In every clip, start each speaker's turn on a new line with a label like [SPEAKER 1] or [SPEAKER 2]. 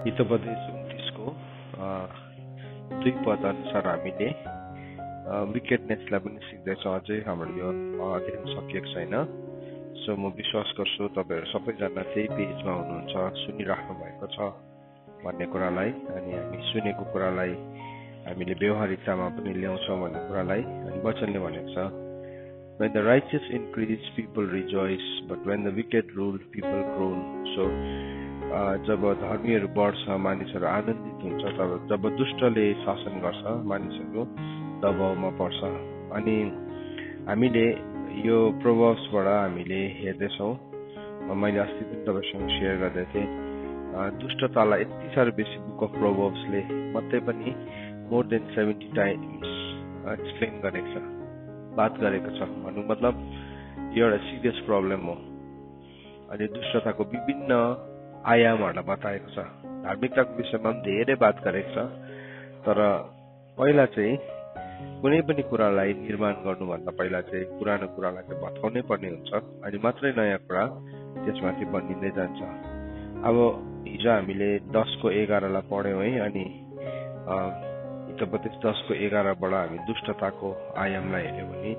[SPEAKER 1] हितोपदेश 29 को 2 पद अनुसार हामीले विकेटनेसलाई पनि सिक्दैछौँ। अझै हाम्रो यो अध्ययन सकिएको छैन। सो म विश्वास गर्छु तपाईहरु सबैजना त्यही पेजमा हुनुहुन्छ, सुनिराख्नु भएको छ भन्ने कुरालाई, अनि हामी सुनेको कुरालाई हामीले व्यवहारिकतामा पनि ल्याउँछौँ भन्ने कुरालाई। अनि वचनले भनेको छ, When the righteous increase, people rejoice, but when the wicked rule, people groan. So जब धर्मीहरू बढ्छ, मानिसहरू आनन्दित हुन्छ, तब जब दुष्टले शासन गर्छ, मानिसहरू दबावमा पर्छ। अनि हामीले यो प्रोभर्ब्सबाट हामीले हेर्दैछौँ। मैले अस्ति पनि तपाईसँग शेयर गर्दै थिएँ, दुष्टतालाई यति साह्रो बेसी बुक अफ प्रोभर्ब्सले मात्रै पनि मोर देन 70 टाइम्स एक्सप्लेन गरेको छ, बात गरेको छ। भन्नु मतलब यो एउटा सिरियस प्रब्लम हो। अनि दुष्टताको विभिन्न आयामहरूलाई बताएको छ। धार्मिकताको विषयमा पनि धेरै बात गरेको छ। तर पहिला चाहिँ कुनै पनि कुरालाई निर्माण गर्नुभन्दा पहिला चाहिँ पुरानो कुरालाई चाहिँ भत्काउनै पर्ने हुन्छ, अनि मात्रै नयाँ कुरा त्यसमाथि बनिँदै जान्छ। अब हिजो हामीले 10 को 11 लाई पढ्यौँ है। अनि हितोपदेश 10 को 11 बाट हामी दुष्टताको आयामलाई हेर्यौँ भने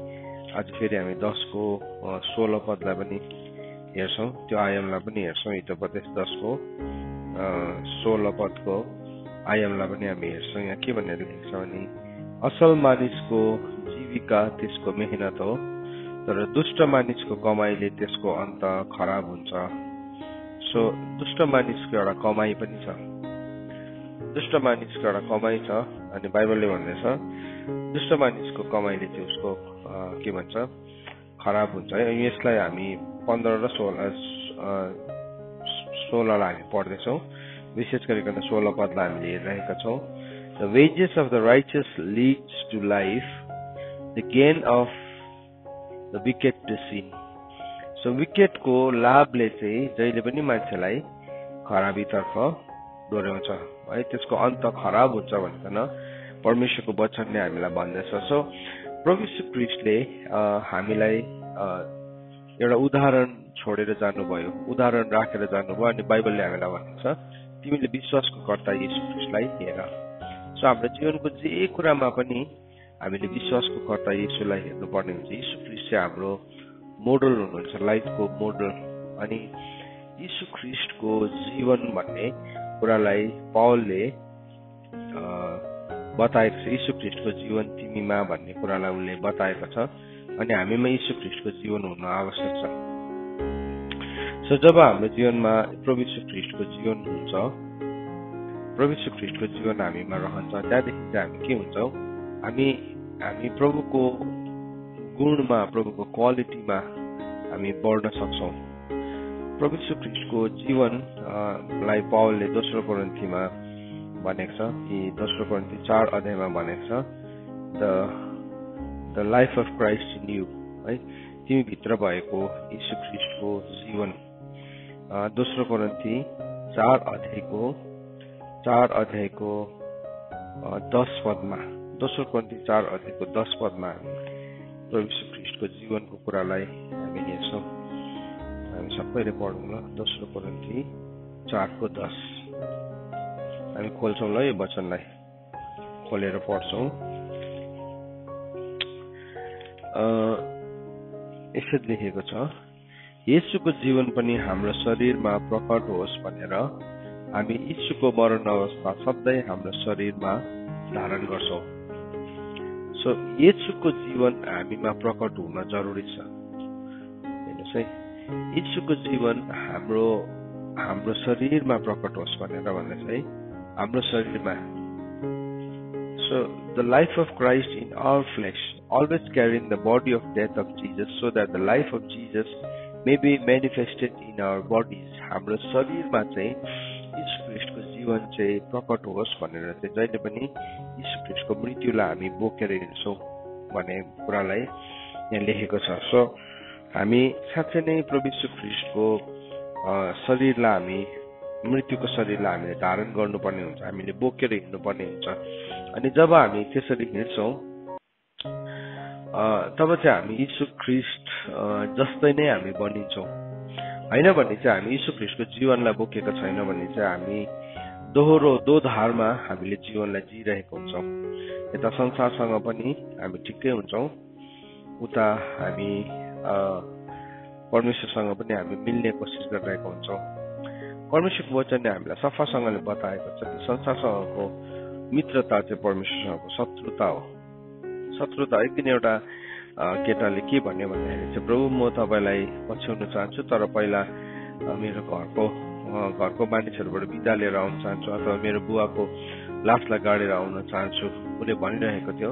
[SPEAKER 1] आज फेरि हामी 10 को 16 पदलाई पनि हेर्छौँ, त्यो आयामलाई पनि हेर्छौँ। हितोपदेश 10 को 16 पदको आयामलाई पनि हामी हेर्छौँ। यहाँ के भनेर लेखेको छ भने, असल मानिसको जीविका त्यसको मेहनत हो, तर दुष्ट मानिसको कमाईले त्यसको अन्त खराब हुन्छ। सो दुष्ट मानिसको एउटा कमाई पनि छ, दुष्ट मानिसको एउटा कमाई छ। अनि बाइबलले भन्दैछ दुष्ट मानिसको कमाईले चाहिँ उसको के भन्छ खराब हुन्छ है। यसलाई हामी 15 र 16 लाई हामी पढ्दैछौँ। विशेष गरिकन 16 पदलाई हामीले हेरिरहेका छौँ। The wages of the righteous leads to life, the gain of the wicked to sin. So wicked को लाभले चाहिँ जहिले पनि मान्छेलाई खराबीतर्फ डोर्याउँछ है, त्यसको अन्त खराब हुन्छ भनिकन परमेश्वरको वचनले हामीलाई भन्दैछ। सो प्रभु यीशु ख्रीष्टले हामीलाई एउटा उदाहरण छोडेर जानुभयो, उदाहरण राखेर जानुभयो। अनि बाइबलले हामीलाई भनेको छ, तिमीले विश्वासको कर्ता यीशु ख्रीष्टलाई हेर। सो हाम्रो जीवनको जे कुरामा पनि हामीले विश्वासको कर्ता यीशुलाई हेर्नुपर्ने हुन्छ। यीशु ख्रीष्ट चाहिँ हाम्रो मोडल हुनुहुन्छ, लाइफको मोडल। अनि यीशु ख्रीष्टको जीवन भन्ने कुरालाई पौलले बताएको छ। यीशु ख्रीष्टको जीवन तिमीमा भन्ने कुरालाई उनले बताएको छ। अनि हामीमा यीशु ख्रीष्टको जीवन हुन आवश्यक छ। सो जब हाम्रो जीवनमा प्रभु यीशु ख्रीष्टको जीवन हुन्छ, प्रभु यीशु ख्रीष्टको जीवन हामीमा रहन्छ, त्यहाँदेखि चाहिँ हामी के हुन्छौँ, हामी प्रभुको गुणमा, प्रभुको क्वालिटीमा हामी बढ्न सक्छौँ। प्रभु यीशु ख्रीष्टको जीवनलाई पौलले दोस्रो कोरिन्थीमा भनेको छ, कि दोस्रो कोरिन्थी 4 अध्यायमा भनेको छ, the life of Christ in you है, तिमी भित्र भएको यीशु ख्रीष्टको जीवन। दोस्रो कोरिन्थी 4 अध्यायको 10 पदमा, दोस्रो कोरिन्थी 4 अध्यायको 10 पदमा हामी प्रभु यीशु ख्रीष्टको जीवनको कुरालाई हामी हेर्छौँ। हामी सबैले पढौँ ल, दोस्रो कोरिन्थी 4 को 10 हामी खोल्छौँ ल, यो वचनलाई खोलेर पढ्छौँ। यसरी लेखेको छ, येशूको जीवन पनि हाम्रो शरीरमा प्रकट होस् भनेर हामी येशूको मरण अवस्था सधैँ हाम्रो शरीरमा धारण गर्छौँ। सो येशूको जीवन हामीमा प्रकट हुन जरुरी छ। हेर्नुहोस् है, येशूको जीवन हाम्रो शरीरमा प्रकट होस् भनेर भन्दैछ है, हाम्रो शरीरमा। So the life of Christ in our flesh, always carrying the body of death of Jesus, so that the life of Jesus may be manifested in our bodies. हाम्रो शरीरमा चाहिँ यीशु ख्रीष्टको जीवन चाहिँ प्रकट होस् भनेर चाहिँ जहिले पनि यीशु ख्रीष्टको मृत्युलाई हामी बोकेर हिँड्छौँ भन्ने कुरालाई यहाँ लेखेको छ। सो हामी साँच्चै नै प्रभु यीशु ख्रीष्टको शरीरलाई हामी, मृत्युको शरीरलाई हामीले धारण गर्नुपर्ने हुन्छ, हामीले बोकेर हिँड्नुपर्ने हुन्छ। अनि जब हामी त्यसरी हिँड्छौँ तब चाहिँ हामी यीशु ख्रीष्ट जस्तै नै हामी बनिन्छौँ। हैन भने चाहिँ हामी यीशु ख्रीष्टको जीवनलाई बोकेको छैन भने चाहिँ हामी दोधारमा हामीले जीवनलाई जिरहेको हुन्छौँ। यता संसारसँग पनि हामी ठिकै हुन्छौँ, उता हामी परमेश्वरसँग पनि हामी मिल्ने कोसिस गरिरहेको हुन्छौँ। परमेश्वरको वचनले हामीलाई सफासँगले बताएको छ कि संसारसँगको मित्रता चाहिँ परमेश्वरसँगको शत्रुता हो। शत्रुता एक दिन एउटा केटाले के भन्यो भन्दाखेरि चाहिँ प्रभु म तपाईँलाई पछ्याउन चाहन्छु, तर पहिला मेरो घरको मानिसहरूबाट बिदा लिएर आउन चाहन्छु अथवा मेरो बुवाको लासलाई गाडेर आउन चाहन्छु उसले भनिरहेको थियो।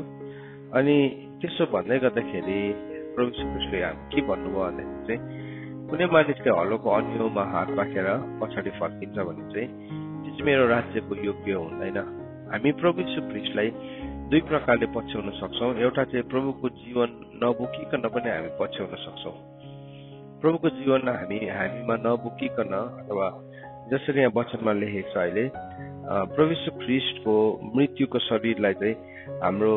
[SPEAKER 1] अनि त्यसो भन्दै गर्दाखेरि प्रभु श्रीकृष्णले के भन्नुभयो भन्दाखेरि चाहिँ कुनै मानिसले हलोको अन्यमा हात राखेर पछाडि फर्किन्छ भने चाहिँ त्यो चाहिँ मेरो राज्यको योग्य हुँदैन। हामी प्रभु श्रीकृष्णलाई दुई प्रकारले पछ्याउन सक्छौँ। एउटा चाहिँ प्रभुको जीवन नबोकिकन पनि हामी पछ्याउन सक्छौँ। प्रभुको जीवन हामीमा नबोकिकन अथवा जसरी यहाँ वचनमा लेखेको छ अहिले प्रभु यीशु ख्रीष्टको मृत्युको शरीरलाई चाहिँ हाम्रो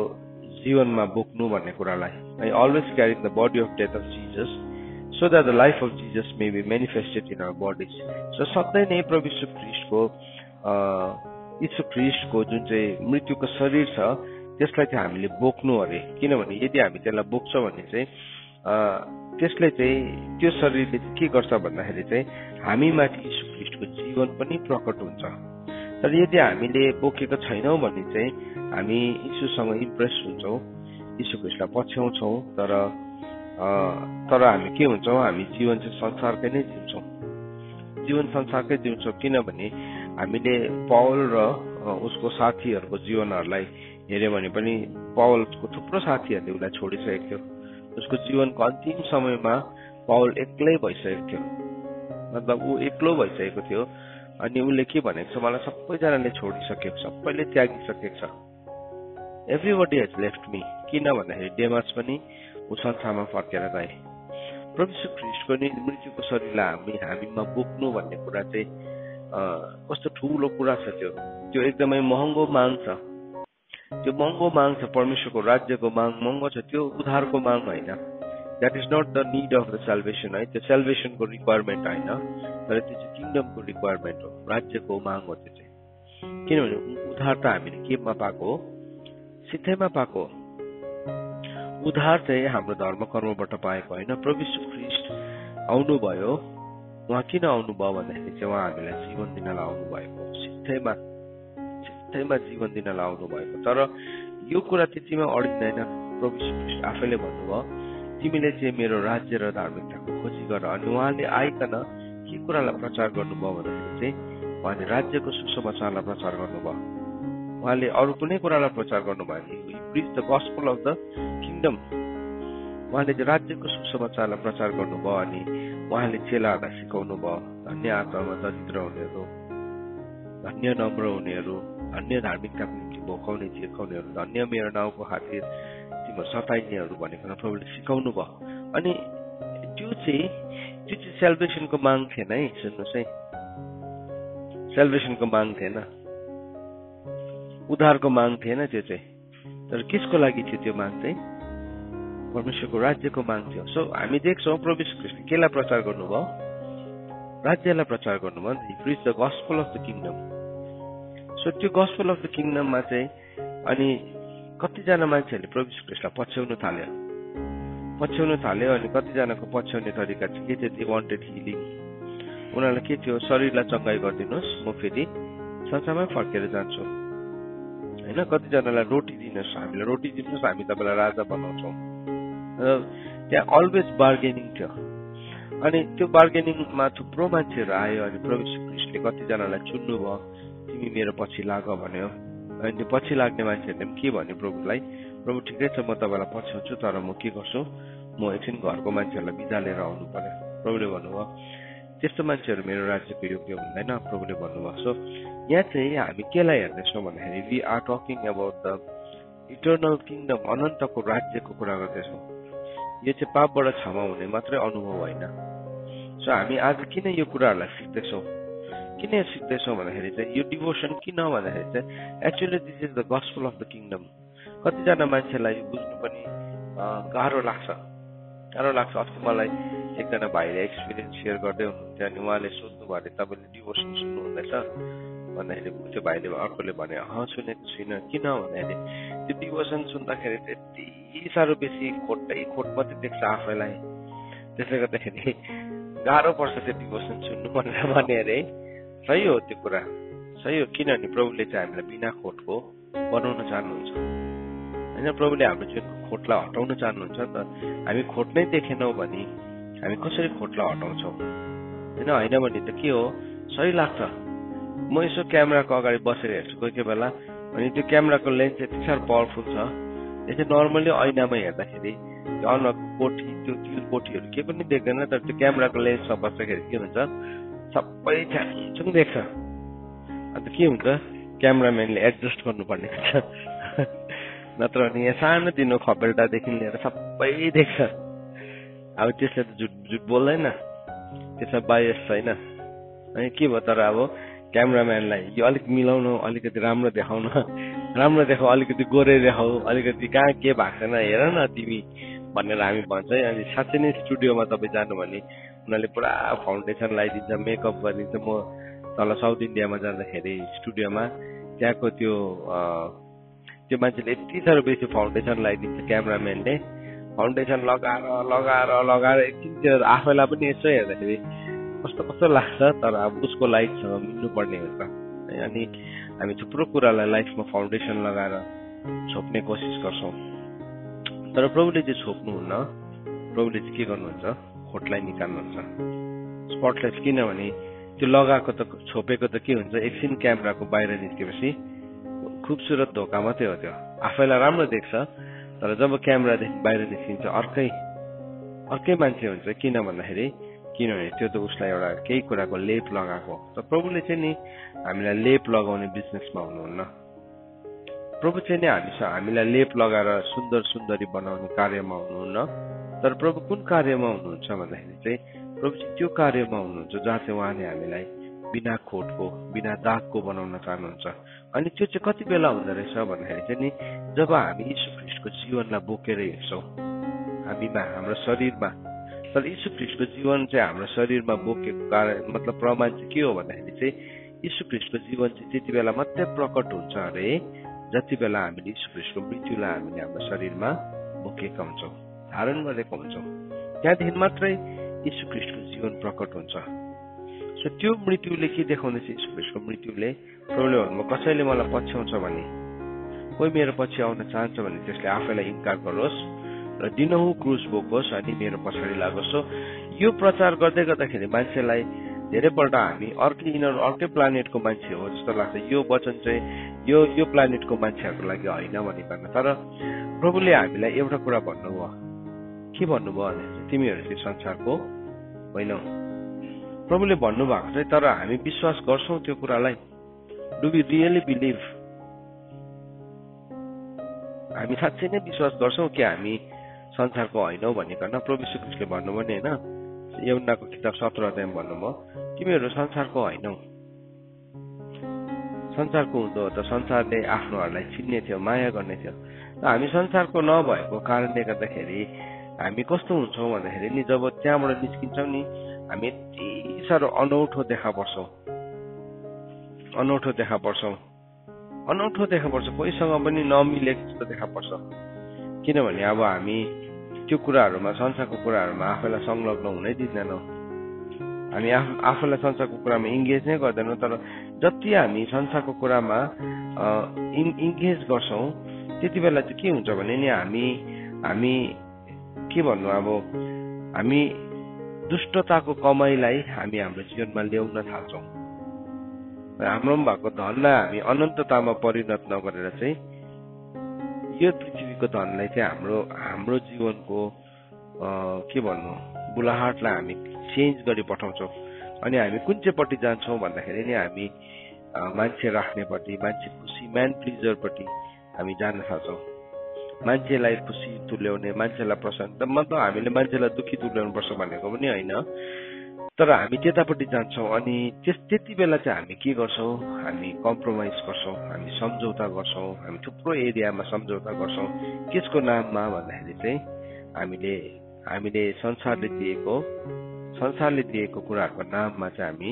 [SPEAKER 1] जीवनमा बोक्नु भन्ने कुरालाई, I always carry the body of death of Jesus so that the life of Jesus may be manifested in our bodies. So सधैँ नै प्रभु यीशु ख्रीष्टको जुन चाहिँ मृत्युको शरीर छ त्यसलाई चाहिँ हामीले बोक्नु अरे। किनभने यदि हामी त्यसलाई बोक्छौँ भने चाहिँ त्यसले चाहिँ त्यो शरीरले चाहिँ के गर्छ भन्दाखेरि चाहिँ हामीमाथि यीशु ख्रीष्टको जीवन पनि प्रकट हुन्छ। तर यदि हामीले बोकेको छैनौँ भने चाहिँ हामी यीशुसँग इम्प्रेस हुन्छौँ, यीशु ख्रीष्टलाई पछ्याउँछौँ, तर हामी के हुन्छौँ, हामी जीवन चाहिँ संसारकै नै जिउँछौँ, जीवन संसारकै जिउँछौँ। किनभने हामीले पौल र उसको साथीहरूको जीवनहरूलाई हेऱ्यो भने पनि पौलको थुप्रो साथीहरूले उसलाई छोडिसकेको थियो। उसको जीवनको अन्तिम समयमा पौल एक्लै भइसकेको थियो, मतलब ऊ एक्लो भइसकेको थियो। अनि उसले के भनेको छ, मलाई सबैजनाले छोडिसकेको, सबैले त्यागिसकेको छ, एभ्रीबडी हेज लेफ्ट मी। किन भन्दाखेरि डेमास पनि ऊ संसारमा फर्केर गए। प्रभु यीशु ख्रीष्टको नि मृत्युको शरीरलाई हामीमा बोक्नु भन्ने कुरा चाहिँ कस्तो ठुलो कुरा छ। त्यो एकदमै महँगो माग छ, त्यो महँगो माग छ। परमेश्वरको राज्यको माग महँगो छ, त्यो उद्धारको माग होइन। That is not the need of the salvation है, त्यो सेल्भेसनको रिक्वायरमेन्ट होइन, तर त्यो चाहिँ किङडमको रिक्वायरमेन्ट हो, राज्यको माग हो त्यो चाहिँ। किनभने उद्धार त हामीले केमा पाएको हो, सिधैमा पाएको हो। उद्धार चाहिँ हाम्रो धर्म कर्मबाट पाएको होइन। प्रभु यीशु ख्रीष्ट आउनुभयो, उहाँ किन आउनुभयो भन्दाखेरि चाहिँ उहाँ हामीलाई जीवन दिनलाई आउनु भएको, सिधैमा जीवन दिनलाई आउनु भएको। तर यो कुरा त्यतिमा अडिँदैन। प्रभु यीशु ख्रीष्ट आफैले भन्नुभयो तिमीले चाहिँ मेरो राज्य र धार्मिकताको खोजी गर। अनि उहाँले आइकन के कुरालाई प्रचार गर्नुभयो भन्दाखेरि चाहिँ उहाँले राज्यको सुसमाचारलाई प्रचार गर्नुभयो। उहाँले अरू कुनै कुरालाई प्रचार गर्नु भएन। He preach the gospel of the kingdom. उहाँले चाहिँ राज्यको सुसमाचारलाई प्रचार गर्नुभयो। अनि उहाँले चेलाहरूलाई सिकाउनु भयो, धन्य आत्मामा दरिद्र हुनेहरू, धन्य नम्र हुनेहरू, धन्य धार्मिकताको निम्ति भोकाउने चिर्काउनेहरू, धन्य मेरो नाउँको खातिर तिम्रो सताइनेहरू भनेर प्रभुले सिकाउनु भयो। अनि त्यो चाहिँ सेल्भेसनको माग थिएन है। सुन्नुहोस् है, सेल्भेसनको माग थिएन, उद्धारको माग थिएन त्यो चाहिँ। तर कसको लागि थियो त्यो माग चाहिँ? परमेश्वरको राज्यको माग थियो। सो हामी देख्छौँ प्रभु यीशु ख्रीष्टले केलाई प्रचार गर्नुभयो? राज्यलाई प्रचार गर्नुभयो। He preach the gospel of the kingdom. So त्यो गस्पल अफ द किङडममा चाहिँ अनि कतिजना मान्छेहरूले प्रभु यीशु ख्रीष्टलाई पछ्याउन थाल्यो। अनि कतिजनाको पछ्याउने तरिका चाहिँ के थियो? They wanted healing. उनीहरूलाई के थियो? शरीरलाई चङ्गाई गरिदिनुहोस्, म फेरि संसारमै फर्केर जान्छु होइन। कतिजनालाई रोटी दिनुहोस्, हामीलाई रोटी दिनुहोस्, हामी तपाईँलाई राजा बनाउँछौँ। त्यहाँ अलवेज बार्गेनिङ थियो। अनि त्यो बार्गेनिङमा थुप्रो मान्छेहरू आयो। अनि प्रभु यीशु ख्रीष्टले कतिजनालाई चुन्नु भयो, तिमी मेरो पछि लाग भन्यो। अनि त्यो पछि लाग्ने मान्छेहरूले पनि के भन्यो प्रभुलाई? प्रभु ठिकै छ, म तपाईँलाई पछ्याउँछु, तर म के गर्छु, म एकछिन घरको मान्छेहरूलाई बिदा लिएर आउनु पर्यो। प्रभुले भन्नुभयो त्यस्तो मान्छेहरू मेरो राज्यको योग्य हुँदैन, प्रभुले भन्नुभयो। सो यहाँ चाहिँ हामी केलाई हेर्दैछौँ भन्दाखेरि we are talking about the eternal kingdom, अनन्तको राज्यको कुरा गर्दैछौँ। यो चाहिँ पापबाट क्षमा हुने मात्रै अनुभव होइन। सो हामी आज किन यो कुराहरूलाई सिक्दैछौँ? किन यो सिक्दैछौँ भन्दाखेरि चाहिँ यो डिभोसन किन भन्दाखेरि चाहिँ actually this is the gospel of the kingdom. कतिजना मान्छेलाई यो बुझ्नु पनि गाह्रो लाग्छ। अस्ति मलाई एकजना भाइले एक्सपिरियन्स सेयर गर्दै हुनुहुन्थ्यो। अनि उहाँले सोध्नु भयो, तपाईँले डिभोसन सुन्नु हुँदैछ? भन्दाखेरि त्यो भाइले अर्कोले भने सुनेको छुइनँ। किन भन्दाखेरि त्यो डिभोसन सुन्दाखेरि त्यति साह्रो बेसी खोट मात्रै देख्छ आफैलाई। त्यसले गर्दाखेरि गाह्रो पर्छ त्यो डिभोसन सुन्नु भनेर भने अरे। सही हो त्यो कुरा, सही हो। किनभने प्रभुले चाहिँ हामीलाई बिना खोटको बनाउन चाहनुहुन्छ होइन। प्रभुले हाम्रो जीवनको खोटलाई हटाउन चाहनुहुन्छ नि त। हामी खोट नै देखेनौँ भने हामी कसरी खोटलाई हटाउँछौँ होइन। होइन भने त के हो, सही लाग्छ। म यसो क्यामेराको अगाडि बसेर हेर्छु कोही कोही बेला, अनि त्यो क्यामेराको लेन्स यति साह्रो पावरफुल छ, यो चाहिँ नर्मली ऐनामा हेर्दाखेरि त्यो अनुहारको कोठी त्यो तिल कोठीहरू केही पनि देख्दैन। तर त्यो क्यामेराको लेन्समा बस्दाखेरि के हुन्छ, सबै छ्याङछुङ देख्छ। अन्त के हुन्छ, क्यामेराम्यानले एडजस्ट गर्नुपर्ने हुन्छ, नत्र भने यहाँ सानोतिनो खपेल्टादेखि लिएर सबै देख्छ। अब त्यसले त झुट बोल्दैन, त्यसमा बायस छैन है। के भयो तर अब क्यामेराम्यानलाई यो अलिक मिलाउनु, अलिकति राम्रो देखाउनु, राम्रो देखाऊ, अलिकति गोरे देखाऊ, अलिकति कहाँ के भएको छैन हेर न तिमी भनेर हामी भन्छ है। अनि साँच्चै नै स्टुडियोमा तपाईँ जानु भने उनीहरूले पुरा फाउन्डेसन लगाइदिन्छ, मेकअप गरिदिन्छ। म तल साउथ इन्डियामा जाँदाखेरि स्टुडियोमा त्यहाँको त्यो मान्छेले यति साह्रो बेसी फाउन्डेसन लगाइदिन्छ क्यामेराम्यानले। फाउन्डेसन लगाएर एकछिनतिर आफैलाई पनि यसो हेर्दाखेरि कस्तो लाग्छ। तर अब उसको लाइफसँग मिल्नुपर्ने हुन्छ। अनि हामी थुप्रो कुरालाई लाइफमा फाउन्डेसन लगाएर छोप्ने कोसिस गर्छौँ, तर प्रभुले चाहिँ छोप्नुहुन्न। प्रभुले चाहिँ के गर्नुहुन्छ, खोटलाई निकाल्नुहुन्छ, स्पटलेस। किनभने त्यो लगाएको त छोपेको त के हुन्छ, एकछिन क्यामेराको बाहिर निस्केपछि खुबसुरत धोका मात्रै हो। त्यो आफैलाई राम्रो देख्छ, तर जब क्यामेरादेखि बाहिर निस्किन्छ अर्कै मान्छे हुन्छ। किन भन्दाखेरि किनभने त्यो त उसलाई एउटा केही कुराको लेप लगाएको। तर प्रभुले चाहिँ नि हामीलाई लेप लगाउने बिजनेसमा हुनुहुन्न। प्रभु चाहिँ नि हामीलाई लेप लगाएर सुन्दरी बनाउने कार्यमा हुनुहुन्न। तर प्रभु कुन कार्यमा हुनुहुन्छ भन्दाखेरि चाहिँ प्रभु चाहिँ त्यो कार्यमा हुनुहुन्छ जहाँ चाहिँ उहाँले हामीलाई बिना खोटको, बिना दागको बनाउन चाहनुहुन्छ। अनि त्यो चाहिँ कति बेला हुँदो रहेछ भन्दाखेरि चाहिँ नि जब हामी यीशु ख्रीष्टको जीवनलाई बोकेर हिँड्छौँ हामीमा, हाम्रो शरीरमा। तर यीशु ख्रीष्टको जीवन चाहिँ हाम्रो शरीरमा बोकेको कारण मतलब प्रमाण चाहिँ के हो भन्दाखेरि चाहिँ यीशु ख्रीष्टको जीवन चाहिँ त्यति बेला मात्रै प्रकट हुन्छ अरे जति बेला हामीले यीशु ख्रीष्टको मृत्युलाई हामीले हाम्रो शरीरमा बोकेका हुन्छौँ, धारण गरेका हुन्छौँ। त्यहाँदेखि मात्रै यीशु ख्रीष्टको जीवन प्रकट हुन्छ। सो त्यो मृत्युले के देखाउँदैछ, यीशु ख्रीष्टको मृत्युले प्रभुले भन्नुभयो कसैले मलाई पछ्याउँछ भने, कोही मेरो पछि आउन चाहन्छ भने त्यसले आफैलाई इन्कार गरोस् र दिनहुँ क्रुस बोकोस् अनि मेरो पछाडि लागोस्। सो यो प्रचार गर्दै गर्दाखेरि मान्छेलाई धेरैपल्ट हामी अर्कै प्लानेटको मान्छे हो जस्तो लाग्छ। यो वचन चाहिँ यो प्लानेटको मान्छेहरूको लागि होइन भनिकन। तर प्रभुले हामीलाई एउटा कुरा भन्नुभयो। के भन्नुभयो भने तिमीहरू चाहिँ संसारको होइनौ। प्रभुले भन्नुभएको चाहिँ, तर हामी विश्वास गर्छौँ त्यो कुरालाई। Do we really believe? हामी साँच्चै नै विश्वास गर्छौँ कि हामी संसारको होइनौ भनिकन प्रभु यीशु ख्रीष्टले भन्नुभयो नि होइन। यूहन्नाको किताब 17 अध्यायमा भन्नुभयो तिमीहरू संसारको होइनौ। संसारको हुँदो हो त संसारले आफ्नोहरूलाई चिन्ने थियो, माया गर्ने थियो। हामी संसारको नभएको कारणले गर्दाखेरि हामी कस्तो हुन्छौँ भन्दाखेरि नि जब त्यहाँबाट निस्किन्छौँ नि हामी यति साह्रो अनौठो देखा पर्छौँ। कोहीसँग पनि नमिलेको जस्तो देखा पर्छ। किनभने अब हामी त्यो कुराहरूमा, संसारको कुराहरूमा आफैलाई संलग्न हुनै दिँदैनौँ। हामी आफूलाई संसारको कुरामा इङ्गेज नै गर्दैनौँ। तर जति हामी संसारको कुरामा इङ्गेज गर्छौँ त्यति बेला चाहिँ के हुन्छ भने नि हामी के भन्नु, अब हामी दुष्टताको कमाइलाई हामी हाम्रो जीवनमा ल्याउन थाल्छौँ। हाम्रोमा भएको धनलाई हामी अनन्ततामा परिणत नगरेर चाहिँ यो पृथ्वीको धनलाई चाहिँ हाम्रो जीवनको के भन्नु बुलाहाटलाई हामी चेन्ज गरी पठाउँछौँ। अनि हामी कुन चाहिँ पट्टि जान्छौँ भन्दाखेरि नि हामी मान्छे राख्नेपट्टि, मान्छे खुसी, म्यान प्लिजरपट्टि हामी जान थाल्छौँ। मान्छेलाई खुसी तुल्याउने, मान्छेलाई प्रसन्न, मतलब हामीले मान्छेलाई दुखी तुल्याउनु पर्छ भनेको पनि होइन। तर हामी त्यतापट्टि जान्छौँ। अनि त्यति बेला चाहिँ हामी के गर्छौँ, हामी कम्प्रोमाइज गर्छौँ, हामी सम्झौता गर्छौँ, हामी थुप्रो एरियामा सम्झौता गर्छौँ। त्यसको नाममा भन्दाखेरि चाहिँ हामीले संसारले दिएको कुराहरूको नाममा चाहिँ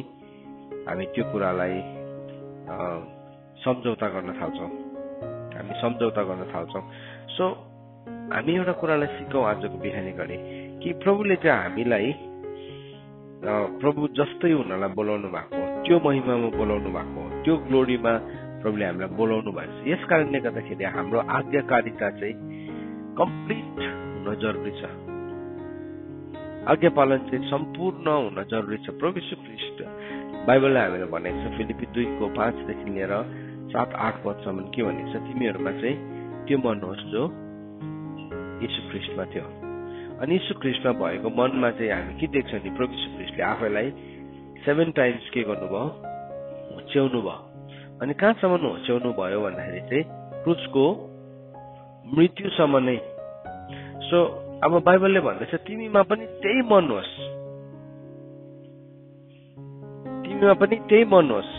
[SPEAKER 1] हामी त्यो कुरालाई सम्झौता गर्न थाल्छौँ, हामी सम्झौता गर्न थाल्छौँ। सो हामी एउटा कुरालाई सिकौँ आजको बिहानी घडी कि प्रभुले चाहिँ हामीलाई प्रभु जस्तै हुनलाई बोलाउनु भएको हो, त्यो महिमामा बोलाउनु भएको हो, त्यो ग्लोरीमा प्रभुले हामीलाई बोलाउनु भएको छ। यस कारणले गर्दाखेरि हाम्रो आज्ञाकारिता चाहिँ कम्प्लिट हुन जरुरी छ, आज्ञा पालन चाहिँ सम्पूर्ण हुन जरुरी छ। प्रभु यीशु ख्रीष्ट बाइबलले हामीले भनेको छ फिलिपी 2:5 देखि लिएर 7-8 पदसम्म के भनेको छ, तिमीहरूमा चाहिँ त्यो मन होस् जो यीशु ख्रीष्टमा थियो। अनि यीशु ख्रीष्टमा भएको मनमा चाहिँ हामी के देख्छौँ नि, प्रभु यीशु ख्रीष्टले आफैलाई 7 टाइम्स के गर्नुभयो, होच्याउनु भयो। अनि कहाँसम्म होच्याउनु भयो भन्दाखेरि चाहिँ क्रुसको मृत्युसम्म नै। सो अब बाइबलले भन्दैछ तिमीमा पनि त्यही मन होस्, तिमीमा पनि त्यही मन होस्।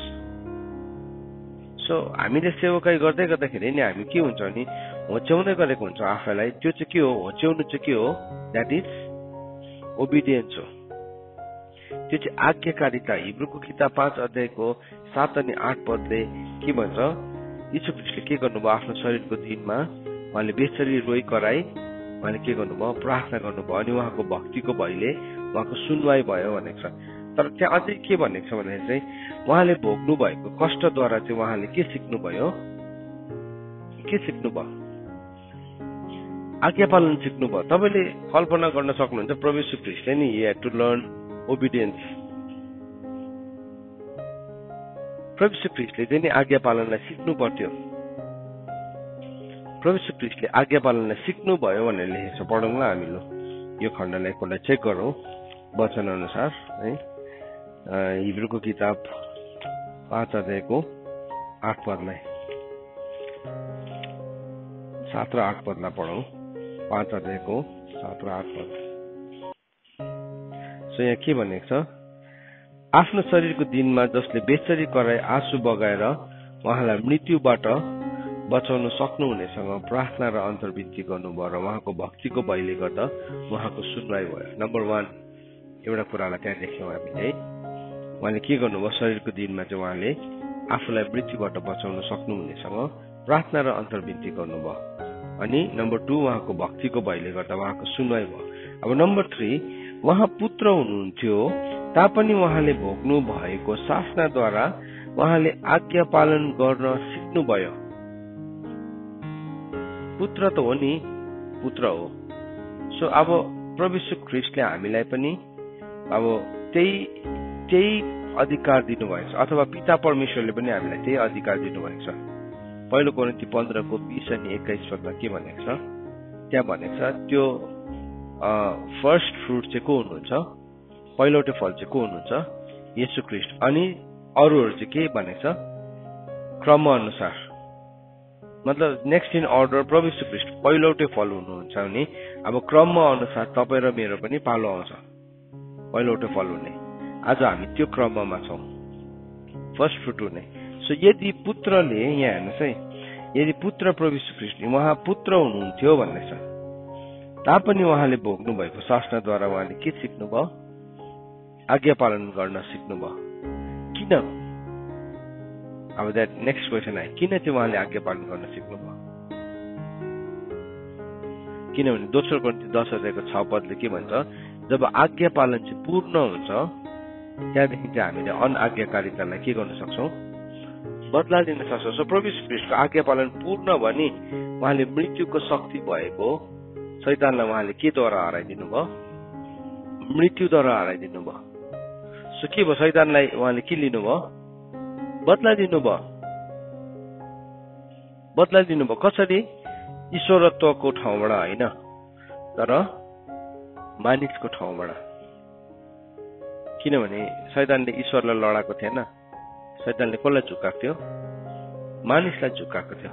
[SPEAKER 1] सो हामीले सेवकाई गर्दै गर्दाखेरि नि हामी के हुन्छ नि, होच्याउँदै गरेको हुन्छ आफैलाई। त्यो चाहिँ के हो, होच्याउनु चाहिँ के हो, द्याट इज ओबिडियन्स हो, त्यो चाहिँ आज्ञाकारिता। हिब्रूको किताब 5:7-8 पदले के भन्छ, यीशु ख्रीष्टले के गर्नुभयो, आफ्नो शरीरको दिनमा उहाँले बेचरी रोइ कराई उहाँले के गर्नुभयो, प्रार्थना गर्नुभयो। अनि उहाँको भक्तिको भयले उहाँको सुनवाई भयो भनेको छ। तर त्यहाँ अझै के भनेको छ भने चाहिँ उहाँले भोग्नु भएको कष्टद्वारा चाहिँ उहाँले के सिक्नुभयो, के सिक्नुभयो, आज्ञा पालन सिक्नुभयो। तपाईँले कल्पना गर्न सक्नुहुन्छ प्रभु यीशु ख्रीष्टले नि he had to learn obedience। प्रभु यीशु ख्रीष्टले चाहिँ नि आज्ञा पालनलाई सिक्नु पर्थ्यो। प्रभु यीशु ख्रीष्टले आज्ञा पालनलाई सिक्नु भयो भनेर लेखेको छ। पढौँ ल हामी, यो खण्डलाई एकपल्ट चेक गरौँ वचन अनुसार है। हिब्रूको किताब 5:8 पदलाई 7 र 8 पदलाई पढौँ। 5:7 र 8 पद। सो यहाँ के भनेको छ, आफ्नो शरीरको दिनमा जसले बेचरी कराई आँसु बगाएर उहाँलाई मृत्युबाट बचाउन सक्नुहुनेसँग प्रार्थना र अन्तर्विन्ती गर्नुभयो र उहाँको भक्तिको भयले गर्दा उहाँको सुनवाई भयो। नम्बर 1 एउटा कुरालाई त्यहाँ देख्यौँ हामीले है, उहाँले के गर्नुभयो, शरीरको दिनमा चाहिँ उहाँले आफूलाई मृत्युबाट बचाउन सक्नुहुनेसँग प्रार्थना र अन्तर्विन्ती गर्नुभयो। अनि नम्बर 2 उहाँको भक्तिको भयले गर्दा उहाँको सुनवाई भयो। अब नम्बर 3 उहाँ पुत्र हुनुहुन्थ्यो तापनि उहाँले भोग्नु भएको शासनाद्वारा उहाँले आज्ञा पालन गर्न सिक्नुभयो। पुत्र त हो नि, पुत्र हो। सो अब प्रभु यीशु ख्रीष्टले हामीलाई पनि अब त्यही अधिकार दिनुभएको छ, अथवा पिता परमेश्वरले पनि हामीलाई त्यही अधिकार दिनुभएको छ। पहिलो कोरिन्थी 15:20 अनि 21 पदमा के भनेको छ, त्यहाँ भनेको छ त्यो फर्स्ट फ्रुट चाहिँ को हुनुहुन्छ, पहिलोटे फल चाहिँ को हुनुहुन्छ, येशू ख्रीष्ट। अनि अरूहरू चाहिँ के भनेको छ, क्रम अनुसार, मतलब नेक्स्ट इन अर्डर प्रभु यीशु ख्रीष्ट पहिलोटे फल हुनुहुन्छ भने अब क्रम अनुसार तपाईँ र मेरो पनि पालो आउँछ पहिलोटे फल हुने। आज हामी त्यो क्रममा छौँ, फर्स्ट फ्रुट हुने। सो यदि पुत्रले, यहाँ हेर्नुहोस् है, यदि पुत्र प्रभु यीशु ख्रीष्ट उहाँ पुत्र हुनुहुन्थ्यो भन्ने छ, तापनि उहाँले भोग्नु भएको शासनाद्वारा उहाँले के सिक्नुभयो, आज्ञा पालन गर्न सिक्नुभयो। किन? अब द्याट नेक्स्ट क्वेसन आयो, किन चाहिँ उहाँले आज्ञा पालन गर्न सिक्नुभयो? किनभने दोस्रो कोरिन्थी 10:6 के भन्छ, जब आज्ञा पालन चाहिँ पूर्ण हुन्छ त्यहाँदेखि चाहिँ हामीले अनआज्ञाकारितालाई के गर्न सक्छौँ, बदला दिन सक्छौँ। सो प्रभु यीशु ख्रीष्टको आज्ञा पालन पूर्ण भने उहाँले मृत्युको शक्ति भएको शैतानलाई उहाँले केद्वारा हराइदिनु भयो, मृत्युद्वारा हराइदिनु भयो। सो के भयो, शैतानलाई उहाँले के लिनुभयो, बदला दिनुभयो। बदला दिनुभयो कसरी? ईश्वरत्वको ठाउँबाट होइन, तर मानिसको ठाउँबाट। किनभने शैतानले ईश्वरलाई लडाएको थिएन, शैतानले कसलाई झुकाएको थियो, मानिसलाई झुकाएको थियो।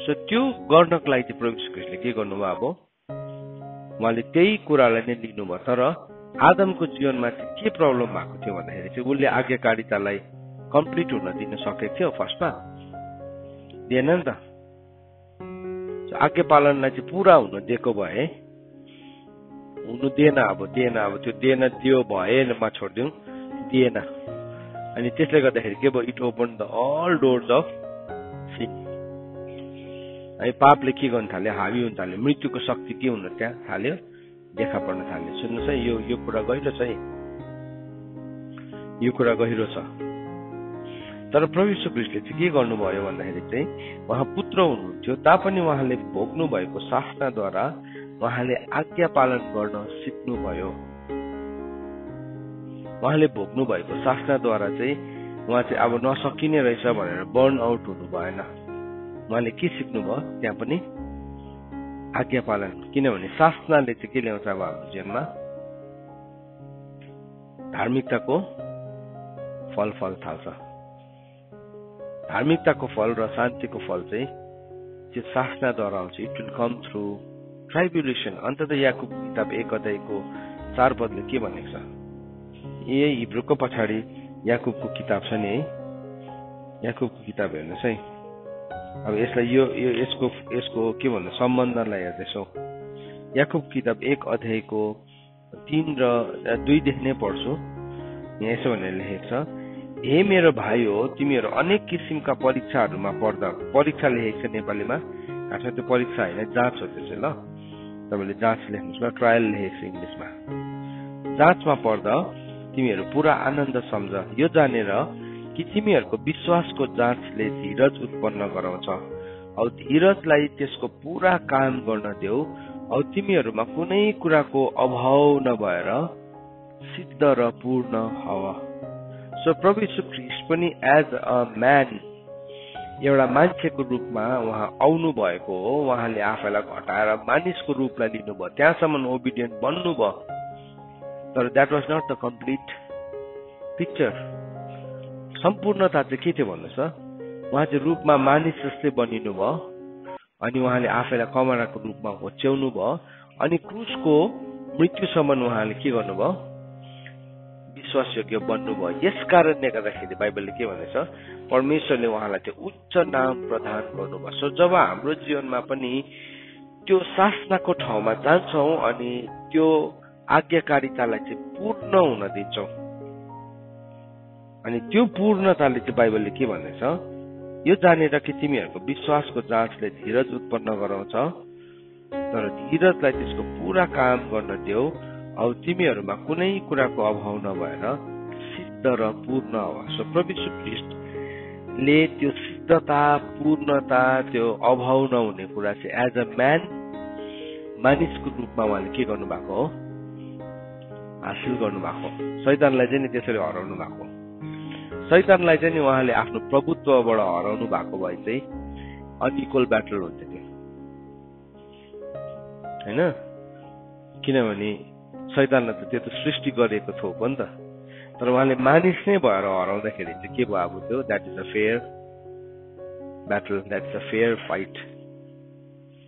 [SPEAKER 1] सो त्यो गर्नको लागि चाहिँ प्रभु यीशु ख्रीष्टले के गर्नुभयो, अब उहाँले त्यही कुरालाई नै लिनुभयो। तर आदमको जीवनमा चाहिँ के प्रब्लम भएको थियो भन्दाखेरि चाहिँ उसले आज्ञाकारितालाई कम्प्लिट हुन दिन सकेको थियो, फर्स्टमा दिएन नि त। आज्ञा पालनलाई चाहिँ पुरा हुन दिएको भए, हुनु दिएन, अब दिएन, अब त्यो दिएन, दियो भएमा छोडिदिउँ, दिएन अनि त्यसले गर्दाखेरि के भयो, इट ओपन द अल डोर्स अफ सिन। अनि पापले के गर्न थाल्यो, हावी हुन थाल्यो, मृत्युको शक्ति के हुन थाल्यो, देखा पर्न थाल्यो। सुन्नुहोस् है, यो कुरा गहिरो छ है, यो कुरा गहिरो छ। तर प्रभु यीशु ख्रीष्टले चाहिँ के गर्नुभयो भन्दाखेरि चाहिँ उहाँ पुत्र हुनुहुन्थ्यो तापनि उहाँले भोग्नु भएको शासनाद्वारा उहाँले आज्ञा पालन गर्न सिक्नुभयो। उहाँले भोग्नु भएको शासनाद्वारा चाहिँ उहाँ चाहिँ अब नसकिने रहेछ भनेर बर्न आउट हुनु भएन। उहाँले के सिक्नुभयो त्यहाँ पनि, आज्ञा पालन। किनभने शासनाले चाहिँ के ल्याउँछ अब हाम्रो जीवनमा, धार्मिकताको फल थाल्छ। धार्मिकताको फल र शान्तिको फल चाहिँ त्यो शासनाद्वारा आउँछ। It will come through tribulation. अन्ततः याकुब किताब 1 अध्यायको 4 पदले के भनेको छ, यही हिब्रूको पछाडि याकुबको किताब छ नि है, याकुबको किताब हेर्नुहोस् है। अब यसलाई यसको के भन्नु सम्बन्धलाई हेर्दैछौ। याकुब किताब 1 अध्यायको 3 र 2 देखि नै पढ्छु। यहाँ यसो भनेर लेखेको छ, हे मेरो भाइ हो, तिमीहरू अनेक किसिमका परीक्षाहरूमा पर्दा, परीक्षा लेखेको छ नेपालीमा, खासमा त्यो परीक्षा होइन, जाँच हो त्यो चाहिँ। ल तपाईँले जाँच लेख्नुहोस् ल, ट्रायल लेखेको छ इङ्ग्लिसमा। जाँचमा पर्दा तिमीहरू पुरा आनन्द सम्झ, यो जानेर कि तिमीहरूको विश्वासको जाँचले धीरज उत्पन्न गराउँछ। औ धीरजलाई त्यसको पुरा काम गर्न देऊ, औ तिमीहरूमा कुनै कुराको अभाव नभएर सिद्ध र पूर्ण हव। सो प्रभु यीशु ख्रीष्ट पनि एज अ म्यान, एउटा मान्छेको रूपमा उहाँ आउनु भएको हो। उहाँले आफैलाई घटाएर मानिसको रूपलाई लिनुभयो, त्यहाँसम्म ओबिडियन्ट बन्नुभयो। तर that was not the complete picture. सम्पूर्णता चाहिँ के थियो भन्नुहोस् त, उहाँ चाहिँ रूपमा मानिस जस्तै बनिनु भयो, अनि उहाँले आफैलाई कमराको रूपमा होच्याउनु भयो, अनि क्रुसको मृत्युसम्म उहाँले के गर्नुभयो, विश्वासयोग्य बन्नुभयो। यस कारणले गर्दाखेरि बाइबलले के भनेछ, परमेश्वरले उहाँलाई त्यो उच्च नाम प्रदान गर्नुभयो। सो जब हाम्रो जीवनमा पनि त्यो शासनाको ठाउँमा जान्छौँ अनि त्यो आज्ञाकारितालाई चाहिँ पूर्ण हुन दिन्छौँ, अनि त्यो पूर्णताले चाहिँ बाइबलले के भनेछ, यो जानेर कि तिमीहरूको विश्वासको जाँचले धीरज उत्पन्न गराउँछ, तर धीरजलाई त्यसको पूरा काम गर्न देऊ, औ तिमीहरूमा कुनै कुराको अभाव नभएर सिद्ध र पूर्ण हो। सो प्रभु यीशु ख्रीष्टले त्यो सिद्धता, पूर्णता, त्यो अभाव नहुने कुरा चाहिँ एज अ म्यान, मानिसको रूपमा उहाँले के गर्नुभएको हो, हासिल गर्नुभएको। शैतानलाई चाहिँ नि त्यसरी हराउनु भएको। शैतानलाई चाहिँ नि उहाँले आफ्नो प्रभुत्वबाट हराउनु भएको भए चाहिँ अनइक्वल ब्याटल हुन्छ त्यो, होइन? किनभने शैतानलाई त त्यो त सृष्टि गरेको थोक हो नि त। तर उहाँले मानिस नै भएर हराउँदाखेरि चाहिँ के भयो अब त्यो, that is a fair battle, that is a fair fight.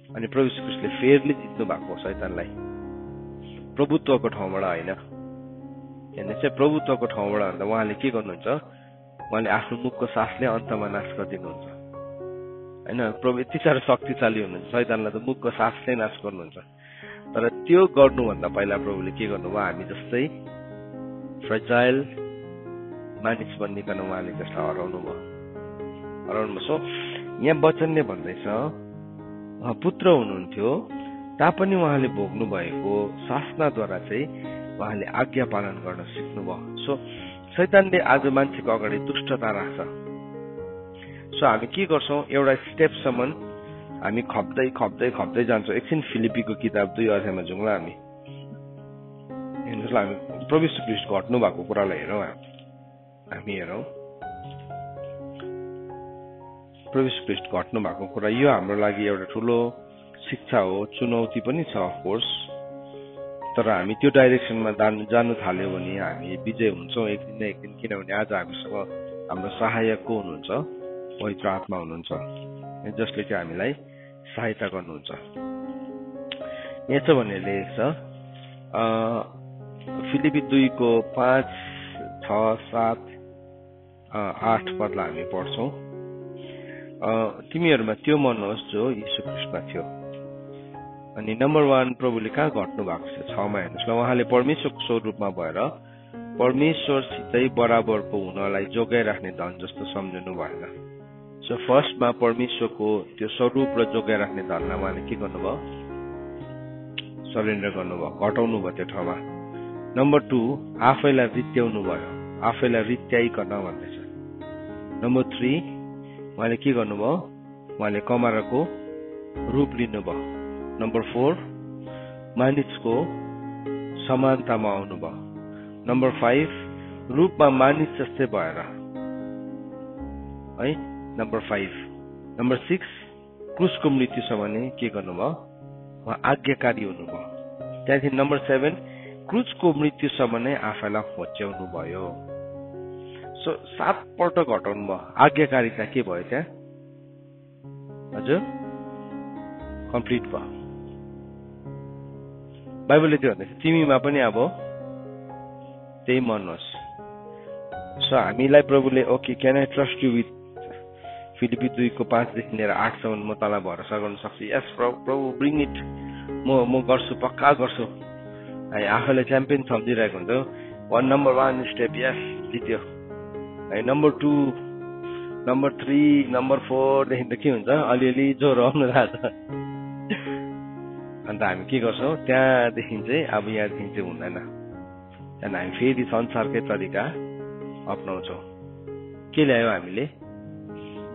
[SPEAKER 1] अनि प्रभु यीशु ख्रीष्टले फेयरली जित्नु भएको शैतानलाई, प्रभुत्वको ठाउँबाट होइन। हेर्नुहोस् है, प्रभुत्वको ठाउँबाट भन्दा उहाँले के गर्नुहुन्छ, उहाँले आफ्नो मुखको सासले अन्तमा नाश गरिदिनुहुन्छ, होइन? प्रभु यति साह्रो शक्तिशाली हुनुहुन्छ, शैतानलाई त मुखको सासले नाश गर्नुहुन्छ। तर त्यो गर्नुभन्दा पहिला प्रभुले के गर्नुभयो, हामी जस्तै फ्रेजाइल मानिस बन्निकन उहाँले त्यसलाई हराउनु भयो। सो यहाँ वचनले भन्दैछ, उहाँ पुत्र हुनुहुन्थ्यो तापनि उहाँले भोग्नु भएको शासनाद्वारा चाहिँ उहाँले आज्ञा पालन गर्न सिक्नुभयो। सो शैतानले आज मान्छेको अगाडि दुष्टता राख्छ। सो हामी के गर्छौँ, एउटा स्टेपसम्म हामी खप्दै खप्दै खप्दै जान्छौँ। एकछिन फिलिपीको किताब 2 अध्यायमा जाउँ ल हामी। हेर्नुहोस् ल, हामी प्रभु यीशु ख्रीष्ट घट्नु भएको कुरालाई हेरौँ, हामी हेरौँ प्रभु यीशु ख्रीष्ट घट्नु भएको कुरा। यो हाम्रो लागि एउटा ठुलो शिक्षा हो, चुनौती पनि छ अफकोर्स। तर हामी त्यो डाइरेक्सनमा जानु थाल्यो भने हामी विजय हुन्छौँ एक दिन न एक दिन। किनभने आज हामीसँग हाम्रो सहायक को हुनुहुन्छ, पवित्र आत्मा हुनुहुन्छ, जसले चाहिँ हामीलाई सहायता गर्नुहुन्छ। यसो भनेर लेखेको छ फिलिपी 2 को 5, 6, 7, 8 पदलाई हामी पढ्छौँ। तिमीहरूमा त्यो मन होस् जो यीशु ख्रीष्टमा थियो। अनि नम्बर 1 प्रभुले कहाँ घट्नु भएको छ, 6मा हेर्नुहोस् ल, उहाँले परमेश्वरको स्वरूपमा भएर परमेश्वरसितै बराबरको हुनलाई जोगाइराख्ने धन जस्तो सम्झनु भएन। सो फर्स्टमा परमेश्वरको त्यो स्वरूप र जोगाइराख्ने धनलाई उहाँले के गर्नुभयो? सरेन्डर गर्नुभयो, घटाउनु भयो त्यो ठाउँमा। नम्बर 2, आफैलाई रित्याउनु भयो, आफैलाई रित्याइकन भन्दैछ। नम्बर 3, उहाँले के गर्नुभयो? उहाँले कमाराको रूप लिनुभयो। नम्बर 4, मानिसको समानतामा आउनुभयो। नम्बर 5, रूपमा मानिस जस्तै भएर है। नम्बर 5। नम्बर 6, क्रुसको मृत्युसम्म के गर्नुभयो? उहाँ आज्ञाकारी हुनुभयो। त्यहाँदेखि नम्बर 7, क्रुसको मृत्युसम्म नै आफैलाई होच्याउनु भयो। सो 7 पल्ट घटाउनु भयो। आज्ञाकारिता के भयो त्यहाँ? हजुर, कम्प्लिट भयो। बाइबलले त्यो भन्दैछ तिमीमा पनि अब त्यही मन होस्। सो हामीलाई प्रभुले okay can I trust you with Philippi 2:5 देखि लिएर 8 सम्म म तँलाई भरोसा गर्न सक्छु। यस प्रभु ब्रिङ इट, म गर्छु, पक्का गर्छु। है आफैलाई च्याम्पियन सम्झिरहेको हुन्छ। नम्बर 1 स्टेप यस जित्यो है। नम्बर 2, नम्बर 3, नम्बर 4 देखि त के हुन्छ? अलिअलि ज्वरो आउनु लाग्छ। अन्त हामी के गर्छौँ? त्यहाँदेखि चाहिँ अब यहाँदेखि चाहिँ हुँदैन। त्यहाँदेखि हामी फेरि संसारकै तरिका अपनाउँछौँ। के ल्यायो हामीले?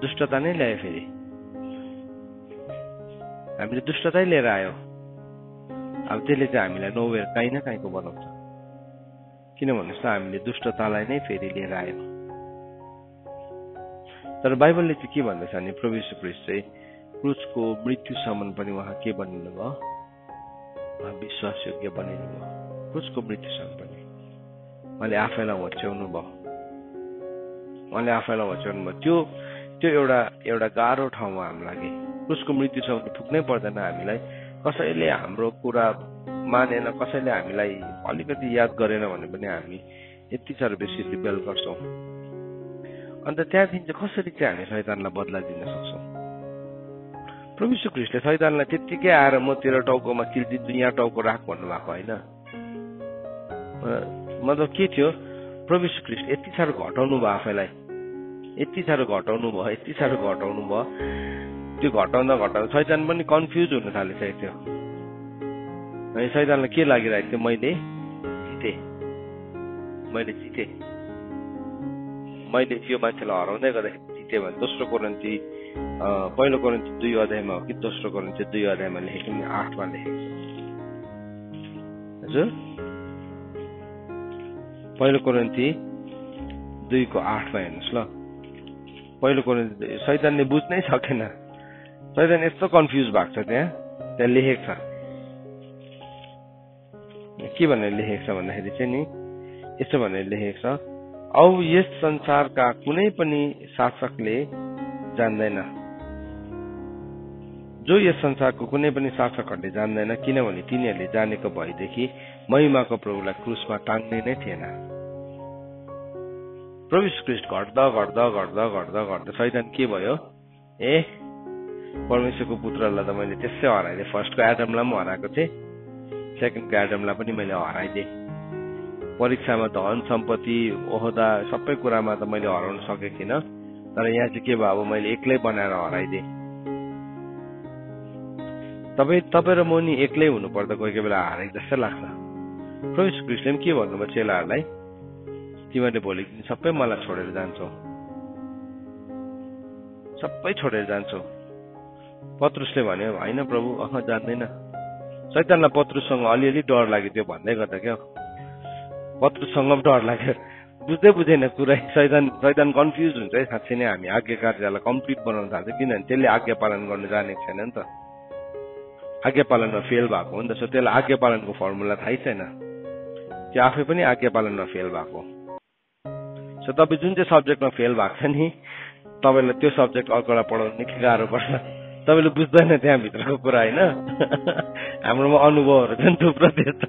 [SPEAKER 1] दुष्टता नै ल्यायो। फेरि हामीले दुष्टतै लिएर आयो। अब त्यसले चाहिँ हामीलाई नोवेयर काहीँ न काहीँको बनाउँछ। किन भन्नुहोस् त, हामीले दुष्टतालाई नै फेरि लिएर आयो। तर बाइबलले चाहिँ के भन्दैछ भने प्रभु यीशु ख्रीष्ट चाहिँ क्रुसको मृत्युसम्म पनि उहाँ के बनिनु भयो? उहाँ विश्वासयोग्य बनिनु भयो। क्रुसको मृत्युसम्म पनि उहाँले आफैलाई होच्याउनु भयो। उहाँले आफैलाई होच्याउनु भयो। त्यो एउटा गाह्रो ठाउँमा हाम्रो लागि। क्रुसको मृत्युसम्म पुग्नै पर्दैन हामीलाई। कसैले हाम्रो कुरा मानेन, कसैले हामीलाई अलिकति याद गरेन भने पनि हामी यति साह्रो बेसी रिबेल गर्छौँ। अन्त त्यहाँदेखि चाहिँ कसरी चाहिँ हामी शैतानलाई बदला दिन सक्छौँ? प्रभु यीशु ख्रीष्टले शैतानलाई त्यत्तिकै आएर म तेरो टाउकोमा किल दिन्छु, यहाँ टाउको राख भन्नुभएको होइन। मतलब के थियो? प्रभु यीशु ख्रीष्ट यति साह्रो घटाउनु भयो आफैलाई, यति साह्रो घटाउनु भयो। त्यो घटाउँदा शैतान पनि कन्फ्युज हुन थालिसकेको थियो। है शैतानलाई के लागिरहेको थियो? मैले जितेँ, मैले यो मान्छेलाई हराउँदै गर्दाखेरि जितेँ भने। दोस्रो कोरिन्थी 2:2 हो कि दोस्रो कोरिन्थी 2:2 लेखेको 8 लेखेको हजुर। पहिलो कोरिन्थी 2:8 हेर्नुहोस् ल। पहिलो कोरिन्थी शैतानले बुझ्नै सकेन। शैतान यस्तो कन्फ्युज भएको छ। त्यहाँ लेखेको छ। के भनेर लेखेको छ भन्दाखेरि चाहिँ नि यसो भनेर लेखेको छ, औ यस संसारका कुनै पनि शासकले जान्दैन, जो यस संसारको कुनै पनि शासकहरूले जान्दैन, किनभने तिनीहरूले जानेको भएदेखि महिमाको प्रभुलाई क्रुसमा टाङ्ने नै थिएन। प्रभु यीशु ख्रीष्ट घट्दा शैतान के भयो? परमेश्वरको पुत्रलाई त मैले त्यसै हराइदिएँ। फर्स्टको एडमलाई पनि हराएको थिएँ, सेकेन्डको एडमलाई पनि मैले हराइदिएँ। परीक्षामा धन सम्पत्ति ओहदा सबै कुरामा त मैले हराउन सकेको थिइनँ। तर यहाँ चाहिँ के भयो? अब मैले एक्लै बनाएर हराइदिएँ। तपाईँ र म नि एक्लै हुनुपर्दा कोही बेला हारे जस्तो लाग्छ। प्रभु यीशु ख्रीष्टले पनि के भन्नुभयो चेलाहरूलाई? तिमीहरूले भोलिको दिन सबै मलाई छोडेर जान्छौ, सबै छोडेर जान्छौ। पत्रुसले भन्यो होइन प्रभु, जान्दैन। शैतानलाई पत्रुससँग अलिअलि डर लाग्यो त्यो भन्दै गर्दा क्या। पत्रुससँग पनि डर लाग्यो, बुझेन कुरा। शैतान कन्फ्युज हुन्छ है। साँच्चै नै हामी आज्ञाकारितालाई कम्प्लिट बनाउन थाल्छ, किनभने त्यसले आज्ञा पालन गर्न जानेको छैन नि त। आज्ञा पालनमा फेल भएको हो नि त। सो त्यसलाई आज्ञा पालनको फर्मुला थाहै छैन। त्यो आफै पनि आज्ञा पालनमा फेल भएको। सो तपाईँ जुन चाहिँ सब्जेक्टमा फेल भएको छ नि, तपाईँलाई त्यो सब्जेक्ट अर्कोलाई पढाउनु निकै गाह्रो पर्छ। तपाईँले बुझ्दैन त्यहाँभित्रको कुरा होइन। हाम्रोमा अनुभवहरू चाहिँ थुप्रो त्यस्तो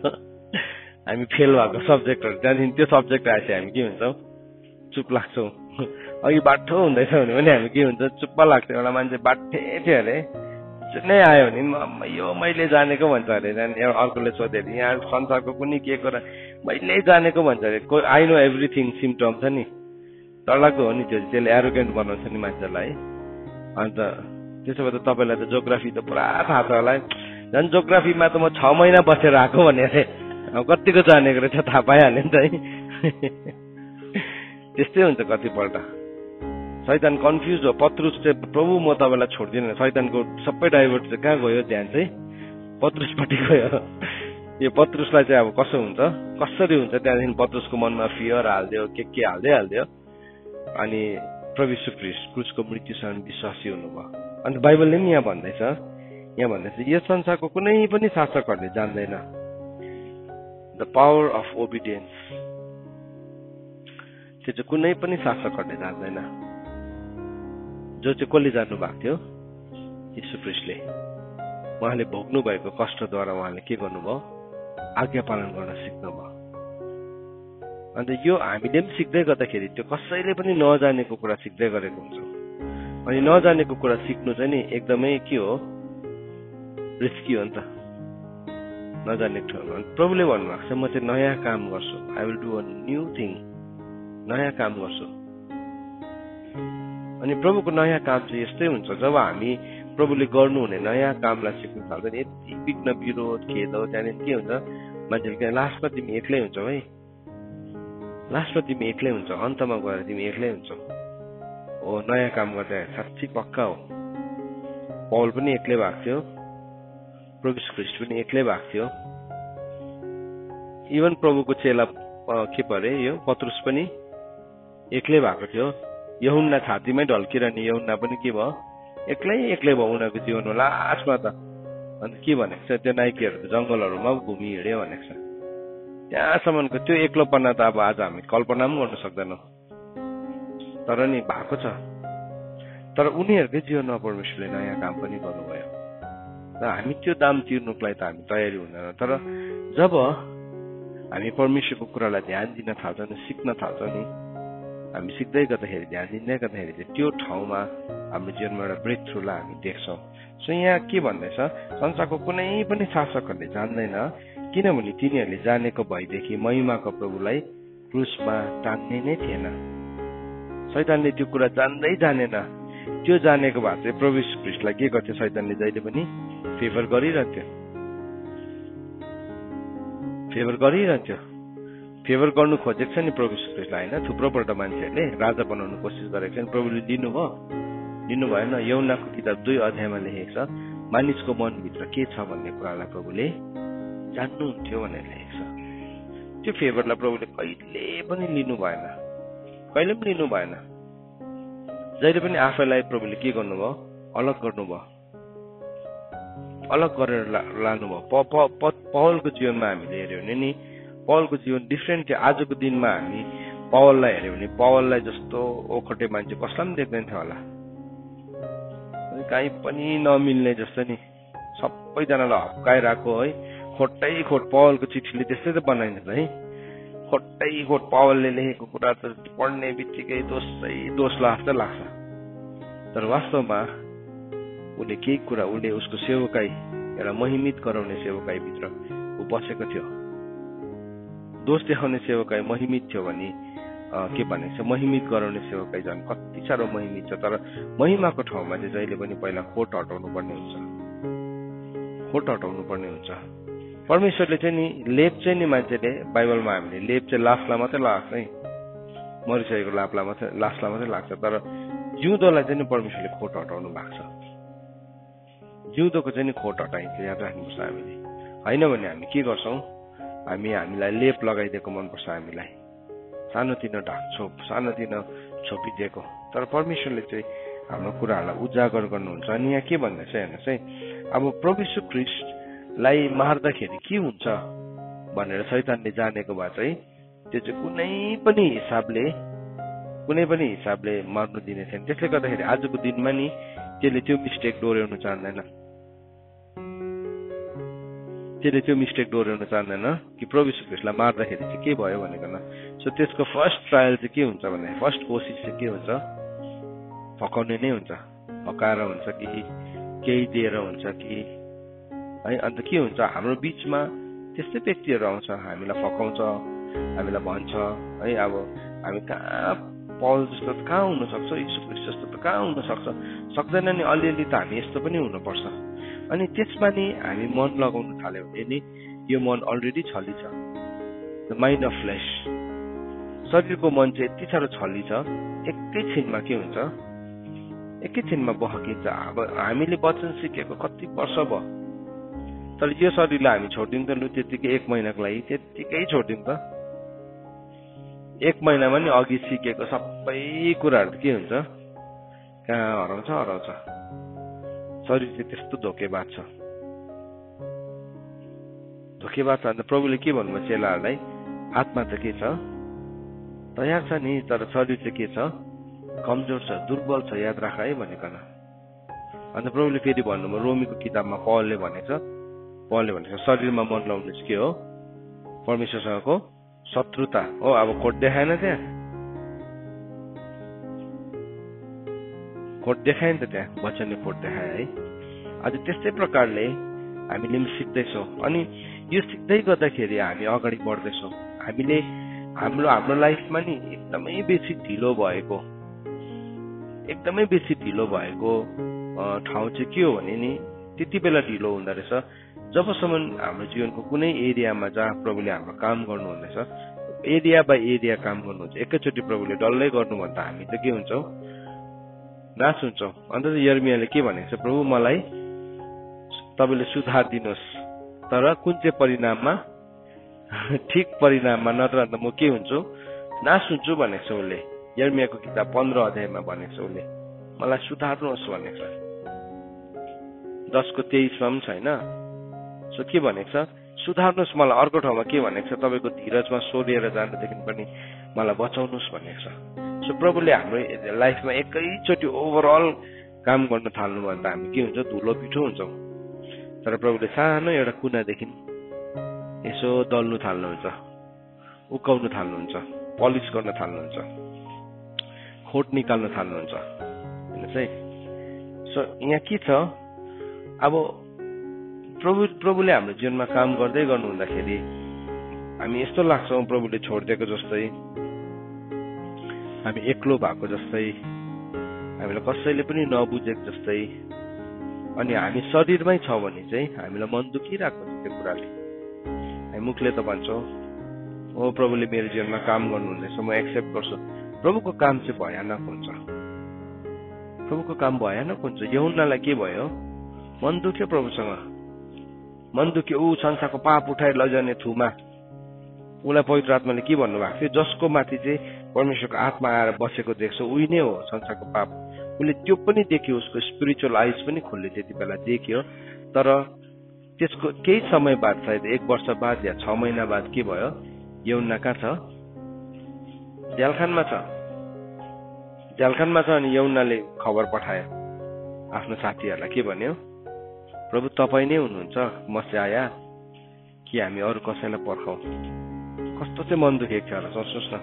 [SPEAKER 1] हामी फेल भएको सब्जेक्टहरू, त्यहाँदेखि त्यो सब्जेक्ट आएपछि हामी के हुन्छौँ? चुप लाग्छौँ। अघि बाठो हुँदैछ भने पनि हामी के हुन्छ? चुप्प लाग्छ। एउटा मान्छे बाठे थियो अरे, नै आयो भने यो मैले जानेको भन्छ अरे, अर्कोले सोधे अरे यहाँ संसारको कुनै के कुरा मैले जानेको भन्छ अरे। आई नो एभ्रिथिङ सिम्टम छ नि, डरलाग्दो हो नि त्यो, त्यसले एरोगेन्ट बनाउँछ नि मान्छेलाई। अन्त त्यसो भए त तपाईँलाई त जोग्राफी त पुरा थाहा छ होला, झन् जोग्राफीमा त म 6 महिना बसेर आएको भने अरे, कतिको जानेको रहेछ थाहा पाइहाल्यो नि त है। त्यस्तै हुन्छ कतिपल्ट, शैतान कन्फ्युज हो। पत्रुस चाहिँ प्रभु म तपाईँलाई छोड्दिनँ, शैतानको सबै डाइभर्ट चाहिँ कहाँ गयो, ध्यान चाहिँ पत्रुसपट्टि गयो। यो पत्रुसलाई चाहिँ अब कसो हुन्छ, कसरी हुन्छ, त्यहाँदेखि पत्रुसको मनमा फियर हालिदियो, के हालिदियो। अनि प्रभु यीशु ख्रीष्ट क्रुसको मृत्युसँग विश्वासी हुनुभयो। अनि बाइबलले पनि यहाँ भन्दैछ यो संसारको कुनै पनि शासकहरूले जान्दैन द पावर अफ ओबिडियन्स। त्यो चाहिँ कुनै पनि शासकहरूले जान्दैन। जो चाहिँ कसले जान्नु भएको थियो, यीशु ख्रीष्टले। उहाँले भोग्नु भएको कष्टद्वारा उहाँले के गर्नुभयो, आज्ञा पालन गर्न सिक्नुभयो। अन्त यो हामीले पनि सिक्दै गर्दाखेरि त्यो कसैले पनि नजानेको कुरा सिक्दै गरेको हुन्छ। अनि नजानेको कुरा सिक्नु चाहिँ नि एकदमै के हो, रिस्की हो नि त, नजानेको ठाउँमा। प्रभुले भन्नुभएको छ म चाहिँ नयाँ काम गर्छु, I will do a new thing, नयाँ काम गर्छु। अनि प्रभुको नयाँ काम चाहिँ यस्तै हुन्छ, जब हामी प्रभुले गर्नुहुने नयाँ कामलाई सिक्नु थाल्छ नि, यति विघ्न विरोध खेद हो, त्यहाँदेखि के हुन्छ मान्छेले, लास्टमा तिमी एक्लै हुन्छौ है, लास्टमा तिमी एक्लै हुन्छ, अन्तमा गएर तिमी एक्लै हुन्छौ। हो, नयाँ काम गर्दा साँच्ची पक्का हो। पौल पनि एक्लै भएको थियो, प्रभु ख्रीष्ट पनि एक्लै भएको थियो, इभन प्रभुको चेला के परे यो पत्रुस पनि एक्लै भएको थियो। यूहन्ना छातीमै ढल्किरहने यूहन्ना पनि के भयो, एक्लै भयो उनीहरूको जीवनमा लास्टमा त। अन्त के भनेको छ, त्यो नाइकेहरू त जङ्गलहरूमा घुमि हिँड्यो भनेको छ। त्यहाँसम्मको त्यो एक्लोपना त अब आज हामी कल्पना पनि गर्न सक्दैनौँ, तर नि भएको छ। तर उनीहरूकै जीवनमा परमेश्वरले नयाँ काम पनि गर्नुभयो र हामी त्यो दाम तिर्नुको लागि त हामी तयारी हुँदैन। तर जब हामी परमेश्वरको कुरालाई ध्यान दिन थाल्छौँ, सिक्न थाल्छौँ नि, हामी सिक्दै गर्दाखेरि, ध्यान दिँदै गर्दाखेरि चाहिँ त्यो ठाउँमा हाम्रो जीवनमा एउटा ब्रेक थ्रुलाई हामी देख्छौँ। सो यहाँ के भन्दैछ, संसारको कुनै पनि शासकहरूले जान्दैन, किनभने तिनीहरूले जानेको भएदेखि महिमाको प्रभुलाई क्रुसमा टान्ने नै थिएन। शैतानले त्यो कुरा जानेन। त्यो जानेको भए चाहिँ प्रभु ख्रीष्टलाई के गर्थ्यो, शैतानले जहिले पनि फेभर गरिरहन्थ्यो। फेभर गर्नु खोजेको छ नि प्रभु ख्रीष्टलाई, होइन, थुप्रोपल्ट मान्छेहरूले राजा बनाउनु कोसिस गरेको छ नि, प्रभुले दिनु भएन। यूहन्नाको किताब 2 अध्यायमा लेखेको छ, मानिसको मनभित्र के छ भन्ने कुरालाई प्रभुले जान्नुहुन्थ्यो भनेर लेखेको छ। त्यो फेभरलाई प्रभुले कहिले पनि लिनु भएन। जहिले पनि आफैलाई प्रभुले के गर्नुभयो, अलग गरेर लानुभयो। पौलको जीवनमा हामीले हेऱ्यौँ भने नि, पौलको जीवन डिफ्रेन्ट थियो। आजको दिनमा हामी पौललाई हेऱ्यौँ भने पौललाई जस्तो ओखटे मान्छे कसलाई पनि देख्दैन थियो होला, कहीँ पनि नमिल्ने जस्तो नि, सबैजनालाई हप्काइरहेको है, खोट पौलको चिठीले त्यस्तै त बनाइन्छ है, खोट पौलले लेखेको कुरा त पढ्ने बित्तिकै दोष जस्तो लाग्छ। तर वास्तवमा उसले उसको सेवकाई, एउटा महिमित गराउने सेवकाईभित्र ऊ बसेको थियो। दोष देखाउने सेवकाई महिमित थियो भने के भनेको छ, महिमित गराउने सेवकाई झन् कति साह्रो महिमित छ। तर महिमाको ठाउँमा चाहिँ जहिले पनि पहिला खोट हटाउनु पर्ने हुन्छ। परमेश्वरले चाहिँ नि लेप चाहिँ नि मान्छेले, बाइबलमा हामीले लेप चाहिँ लासलाई मात्रै लाग्छ है, मरिसकेको लासलाई मात्रै लाग्छ। तर जिउँदोलाई चाहिँ नि परमेश्वरले खोट हटाउनु भएको छ। जिउँदोको चाहिँ नि खोट हटाइन्छ, याद राख्नुपर्छ हामीले। होइन भने हामी के गर्छौँ, हामीलाई लेप लगाइदिएको मनपर्छ, हामीलाई सानोतिनो ढाकछोप, सानोतिनो छोपिदिएको। तर परमेश्वरले चाहिँ हाम्रो कुराहरूलाई उजागर गर्नुहुन्छ। अनि यहाँ के भन्दैछ हेर्नुहोस् है, अब प्रभु यीशु ख्रीष्टलाई मार्दाखेरि के हुन्छ भनेर शैतानले जानेको भए चाहिँ त्यो चाहिँ कुनै पनि हिसाबले मार्नु दिने थिएन। त्यसले गर्दाखेरि आजको दिनमा नि त्यसले त्यो मिस्टेक दोहोऱ्याउन चाहँदैन कि प्रभु यीशु ख्रीष्टलाई मार्दाखेरि चाहिँ के भयो भनेकन। सो त्यसको फर्स्ट ट्रायल चाहिँ के हुन्छ भने, फर्स्ट कोसिस चाहिँ के हुन्छ, फकाउने नै हुन्छ। फकाएर हुन्छ कि केही दिएर हुन्छ कि है। अन्त के हुन्छ हाम्रो बीचमा त्यस्तै व्यक्तिहरू आउँछ, हामीलाई फकाउँछ, हामीलाई भन्छ है अब हामी कहाँ पौल जस्तो त कहाँ हुन सक्छ, यीशु ख्रीष्ट जस्तो त कहाँ हुन सक्छ, सक्दैन नि, अलिअलि त हामी यस्तो पनि हुनुपर्छ। अनि त्यसमा नि हामी मन लगाउन थाल्यौँ भने नि यो मन अलरेडी छली छ, द माइन्ड अफ फ्लेस। शरीरको मन चाहिँ यति साह्रो छली छ, एकैछिनमा के हुन्छ, एकैछिनमा बहकिन्छ। अब हामीले वचन सिकेको कति वर्ष भयो, तर यो शरीरलाई हामी छोडिदिउँ त लु त्यतिकै 1 महिनाको लागि, त्यतिकै छोडिदिउँ त। 1 महिनामा नि अघि सिकेको सबै कुराहरू के हुन्छ, कहाँ हराउँछ हराउँछ। शरीर चाहिँ त्यस्तो धोकेबाज छ, धोकेबाज छ। अन्त प्रभुले के भन्नुभयो चेलाहरूलाई, आत्मा त के छ, तयार छ नि, तर शरीर चाहिँ के छ, कमजोर छ, दुर्बल छ, याद राख है भनेकन। अन्त प्रभुले फेरि भन्नुभयो रोमीको किताबमा पौलले भनेको छ शरीरमा मन लाउनु चाहिँ के हो, परमेश्वरसँगको शत्रुता हो। अब कोट देखाएन, त्यहाँ कोट देखायो नि त, त्यहाँ वचनले कोट देखायो है। अझ त्यस्तै प्रकारले हामीले पनि सिक्दैछौँ। अनि यो सिक्दै गर्दाखेरि हामी अगाडि बढ्दैछौँ। हामीले हाम्रो लाइफमा नि एकदमै बेसी ढिलो भएको ठाउँ चाहिँ के हो भने नि, त्यति बेला ढिलो हुँदो रहेछ जबसम्म हाम्रो जीवनको कुनै एरियामा जहाँ प्रभुले हाम्रो काम गर्नु हुँदैछ, एरिया बाई एरिया काम गर्नुहुन्छ, एकैचोटि प्रभुले डल्लै गर्नुभन्दा हामी त के हुन्छौँ, नाश हुन्छौँ। अन्त यर्मियाले के भनेको छ, प्रभु मलाई तपाईँले सुधार दिनुहोस्, तर कुन चाहिँ परिणाममा, ठिक परिणाममा, नत्र अन्त म के हुन्छु, नाश हुन्छु भनेको छ उसले। यर्मियाको किताब 15 अध्यायमा भनेको छ उसले, मलाई सुधार्नुहोस् भनेको छ। 10:23 पनि छैन। सो के भनेको छ, सुधार्नुहोस् मलाई। अर्को ठाउँमा के भनेको छ, तपाईँको धीरजमा सोलिएर जाँदादेखि पनि मलाई बचाउनुहोस् भनेको छ। सो प्रभुले हाम्रो लाइफमा एकैचोटि ओभरअल काम गर्न थाल्नुभन्दा हामी के हुन्छ, धुलो पिठो हुन्छौँ। तर प्रभुले सानो एउटा कुनादेखि यसो दल्नु थाल्नुहुन्छ, उकाउनु थाल्नुहुन्छ, पलिस गर्न थाल्नुहुन्छ, खोट निकाल्न थाल्नुहुन्छ। हेर्नुहोस् है। सो यहाँ के छ, अब प्रभुले हाम्रो जीवनमा काम गर्दै गर्नु हुँदाखेरि हामी यस्तो लाग्छौँ प्रभुले छोडिदिएको जस्तै, हामी एक्लो भएको जस्तै, हामीलाई कसैले पनि नबुझेको जस्तै। अनि हामी शरीरमै छ भने चाहिँ हामीलाई मन दुखिरहेको छ त्यो कुराले। हामी मुखले त भन्छौँ ओ प्रभुले मेरो जीवनमा काम गर्नुहुँदैछ, म एक्सेप्ट गर्छु। प्रभुको काम चाहिँ भयानक हुन्छ, प्रभुको काम भयानक हुन्छ। यूहन्नालाई के भयो, मन दुख्यो प्रभुसँग, मन दुख्यो। ऊ संसारको पाप उठाएर लैजाने थुमा, उसलाई पवित्र आत्माले के भन्नुभएको थियो, जसको माथि चाहिँ परमेश्वरको आत्मा आएर बसेको देख्छ उही नै हो संसारको पाप। उसले त्यो पनि देख्यो, उसको स्पिरिचुअल आइज पनि खुल्यो, त्यति बेला देख्यो। तर त्यसको केही समय बाद, सायद 1 वर्ष बाद या 6 महिना बाद के भयो, यूहन्ना कहाँ छ, झ्यालखानमा छ। अनि यूहन्नाले खबर पठायो आफ्नो साथीहरूलाई, के भन्यो, प्रभु तपाईँ नै हुनुहुन्छ मसिया कि हामी अरू कसैलाई पर्खाउँ। कस्तो चाहिँ मन दुखेको थियो होला, सोच्नुहोस् न।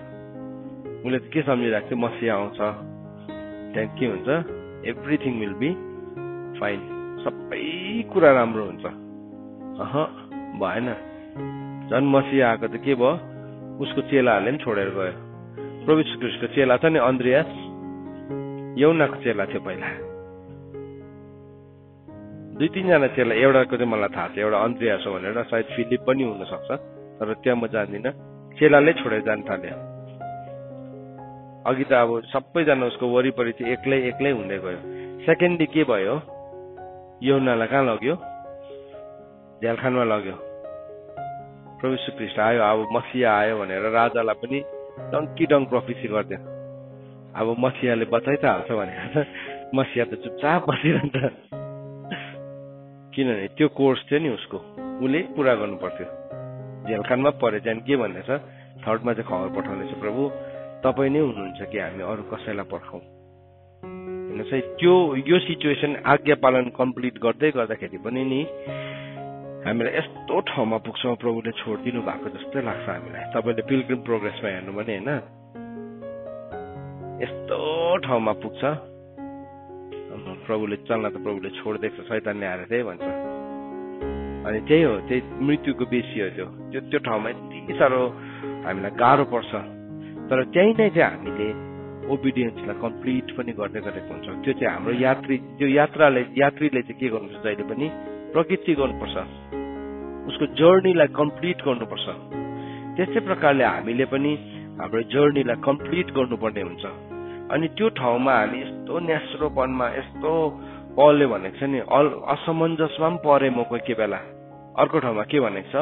[SPEAKER 1] उसले त के सम्झिरहेको थियो, मसिया आउँछ, त्यहाँ के हुन्छ, एभ्रिथिङ विल बी फाइन, सबै कुरा राम्रो हुन्छ। भएन। झन् मसिया आएको त के भयो, उसको चेलाहरूले पनि छोडेर गयो। प्रभु यीशु ख्रीष्टको चेला छ नि अन्द्रियास, यूहन्नाको चेला थियो पहिला। 2-3 जना चेला, एउटाको चाहिँ मलाई थाहा छ, एउटा अन्द्रियास हो भनेर, सायद फिलिप पनि हुनसक्छ, तर त्यहाँ म जान्दिनँ। चेलाले छोडेर जान थाल्यो। अघि त अब सबैजना उसको वरिपरि चाहिँ एक्लै हुँदै गयो। सेकेन्डली के भयो, यूहन्नालाई कहाँ लग्यो, झ्यालखानमा लग्यो। प्रभु यीशु ख्रीष्ट आयो, अब मसिया आयो भनेर राजालाई पनि डङ्की डङ्क प्रोफेसी गरिदियो। अब मसियाले बचाइ त हाल्छ भनेर मसिया त चुपचाप बसिरहन्छ, किनभने त्यो कोर्स थियो नि उसको, उसले पुरा गर्नु पर्थ्यो। झ्यालखानमा परे चाहिँ के भन्दैछ, 3rdमा चाहिँ खबर पठाउँदैछ, प्रभु तपाईँ नै हुनुहुन्छ कि हामी अरू कसैलाई पर्खाउँ। हेर्नुहोस् है, यो सिचुएसन आज्ञा पालन कम्प्लिट गर्दै गर्दाखेरि पनि नि हामीलाई यस्तो ठाउँमा पुग्छौँ, प्रभुले छोडिदिनु भएको जस्तै लाग्छ हामीलाई। तपाईँले पिलग्रिम प्रोग्रेसमा हेर्नु भने होइन, यस्तो ठाउँमा पुग्छ प्रभुले चल्न त प्रभुले छोड्दैछ, शैतानले आएर त्यही भन्छ। अनि त्यही हो, त्यही मृत्युको बेसी हो। त्यो ठाउँमा यति साह्रो हामीलाई गाह्रो पर्छ, तर त्यही नै चाहिँ हामीले ओबिडियन्सलाई कम्प्लिट पनि गर्दै गरेको हुन्छ। त्यो चाहिँ हाम्रो यात्रीले चाहिँ के गर्नुपर्छ, जहिले पनि प्रकृति गर्नुपर्छ, उसको जर्नीलाई कम्प्लिट गर्नुपर्छ। त्यस्तै प्रकारले हामीले पनि हाम्रो जर्नीलाई कम्प्लिट गर्नुपर्ने हुन्छ। अनि त्यो ठाउँमा हामी यस्तो न्यास्रोपनमा, यस्तो पलले भनेको छ नि, असमञ्जसमा पनि परे म कोही बेला। अर्को ठाउँमा के भनेको छ,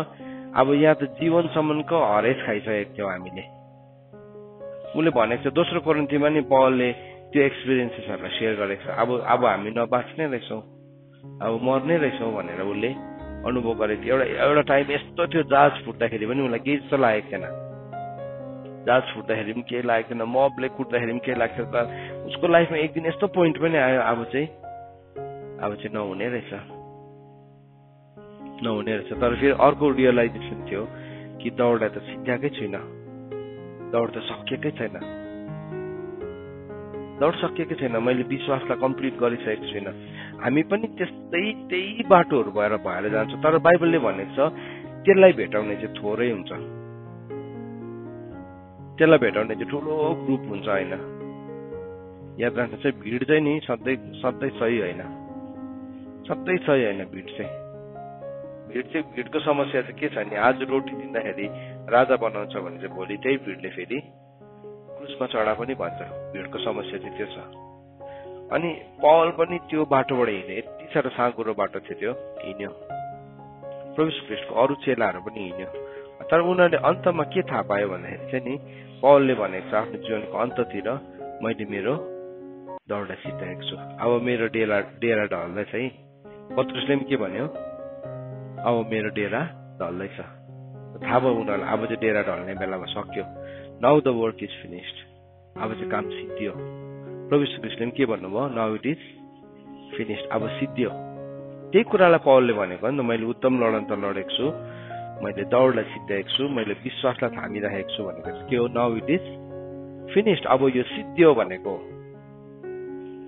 [SPEAKER 1] अब यहाँ त जीवनसम्मको हरेस खाइसकेको थियौँ हामीले। उसले भनेको छ दोस्रो कोरिन्थीमा नि पलले त्यो एक्सपिरियन्सेसहरूलाई सेयर गरेको छ। अब हामी नबाँच्ने रहेछौँ, अब मर्ने रहेछौँ भनेर उसले अनुभव गरेको थियो। एउटा टाइम यस्तो थियो, जहाज फुट्दाखेरि पनि उसलाई केही जस्तो लागेको थिएन, जहाज फुट्दाखेरि पनि केही लागेको थिएन, मबले कुट्दाखेरि पनि केही लाग्थ्यो। तर उसको लाइफमा एक दिन यस्तो पोइन्ट पनि आयो, अब चाहिँ नहुने रहेछ। तर फेरि अर्को रियलाइजेसन थियो कि दौडलाई त सिद्ध्याएकै छुइनँ, दौड त सकिएकै छैन, मैले विश्वासलाई कम्प्लिट गरिसकेको छुइनँ। हामी पनि त्यही बाटोहरू भएर जान्छौँ। तर बाइबलले भनेको छ त्यसलाई भेटाउने चाहिँ थोरै हुन्छ, त्यसलाई भेटाउने चाहिँ ठुलो ग्रुप हुन्छ होइन। याद राख्नु चाहिँ भिड चाहिँ नि सधैँ सही होइन, भिडको समस्या चाहिँ के छ नि, आज रोटी दिँदाखेरि राजा बनाउँछ भने चाहिँ भोलि त्यही भिडले फेरि क्रुसमा चढा पनि भन्छ। भिडको समस्या चाहिँ त्यो छ। अनि पौल पनि त्यो बाटोबाट हिँड्यो, यति साह्रो साँघुरो बाटो थियो, त्यो हिँड्यो। प्रभु ख्रीष्टको अरू चेलाहरू पनि हिँड्यो। तर उनीहरूले अन्तमा के थाहा पायो भन्दाखेरि चाहिँ नि, पौलले भनेको छ आफ्नो जीवनको अन्ततिर मैले मेरो दौडलाई सिद्ध्याएको छु, अब मेरो डेरा ढल्दैछ है। पत्रुसले पनि के भन्यो, अब मेरो डेरा ढल्दैछ। थाहा भयो उनीहरूलाई, अब चाहिँ डेरा ढल्ने बेलामा सक्यो। Now the work is finished, अब चाहिँ काम सिद्धियो। प्रभु ख्रीष्टले पनि के भन्नुभयो, नाउ इट इज फिनिस्ड, अब सिद्धियो। त्यही कुरालाई पौलले भनेको नि त, मैले उत्तम लडन त लडेको छु, मैले दौडलाई सिद्ध्याएको छु, मैले विश्वासलाई थामिराखेको छु भनेको चाहिँ के हो, नाउ इट इज फिनिस्ड, अब यो सिद्धियो भनेको।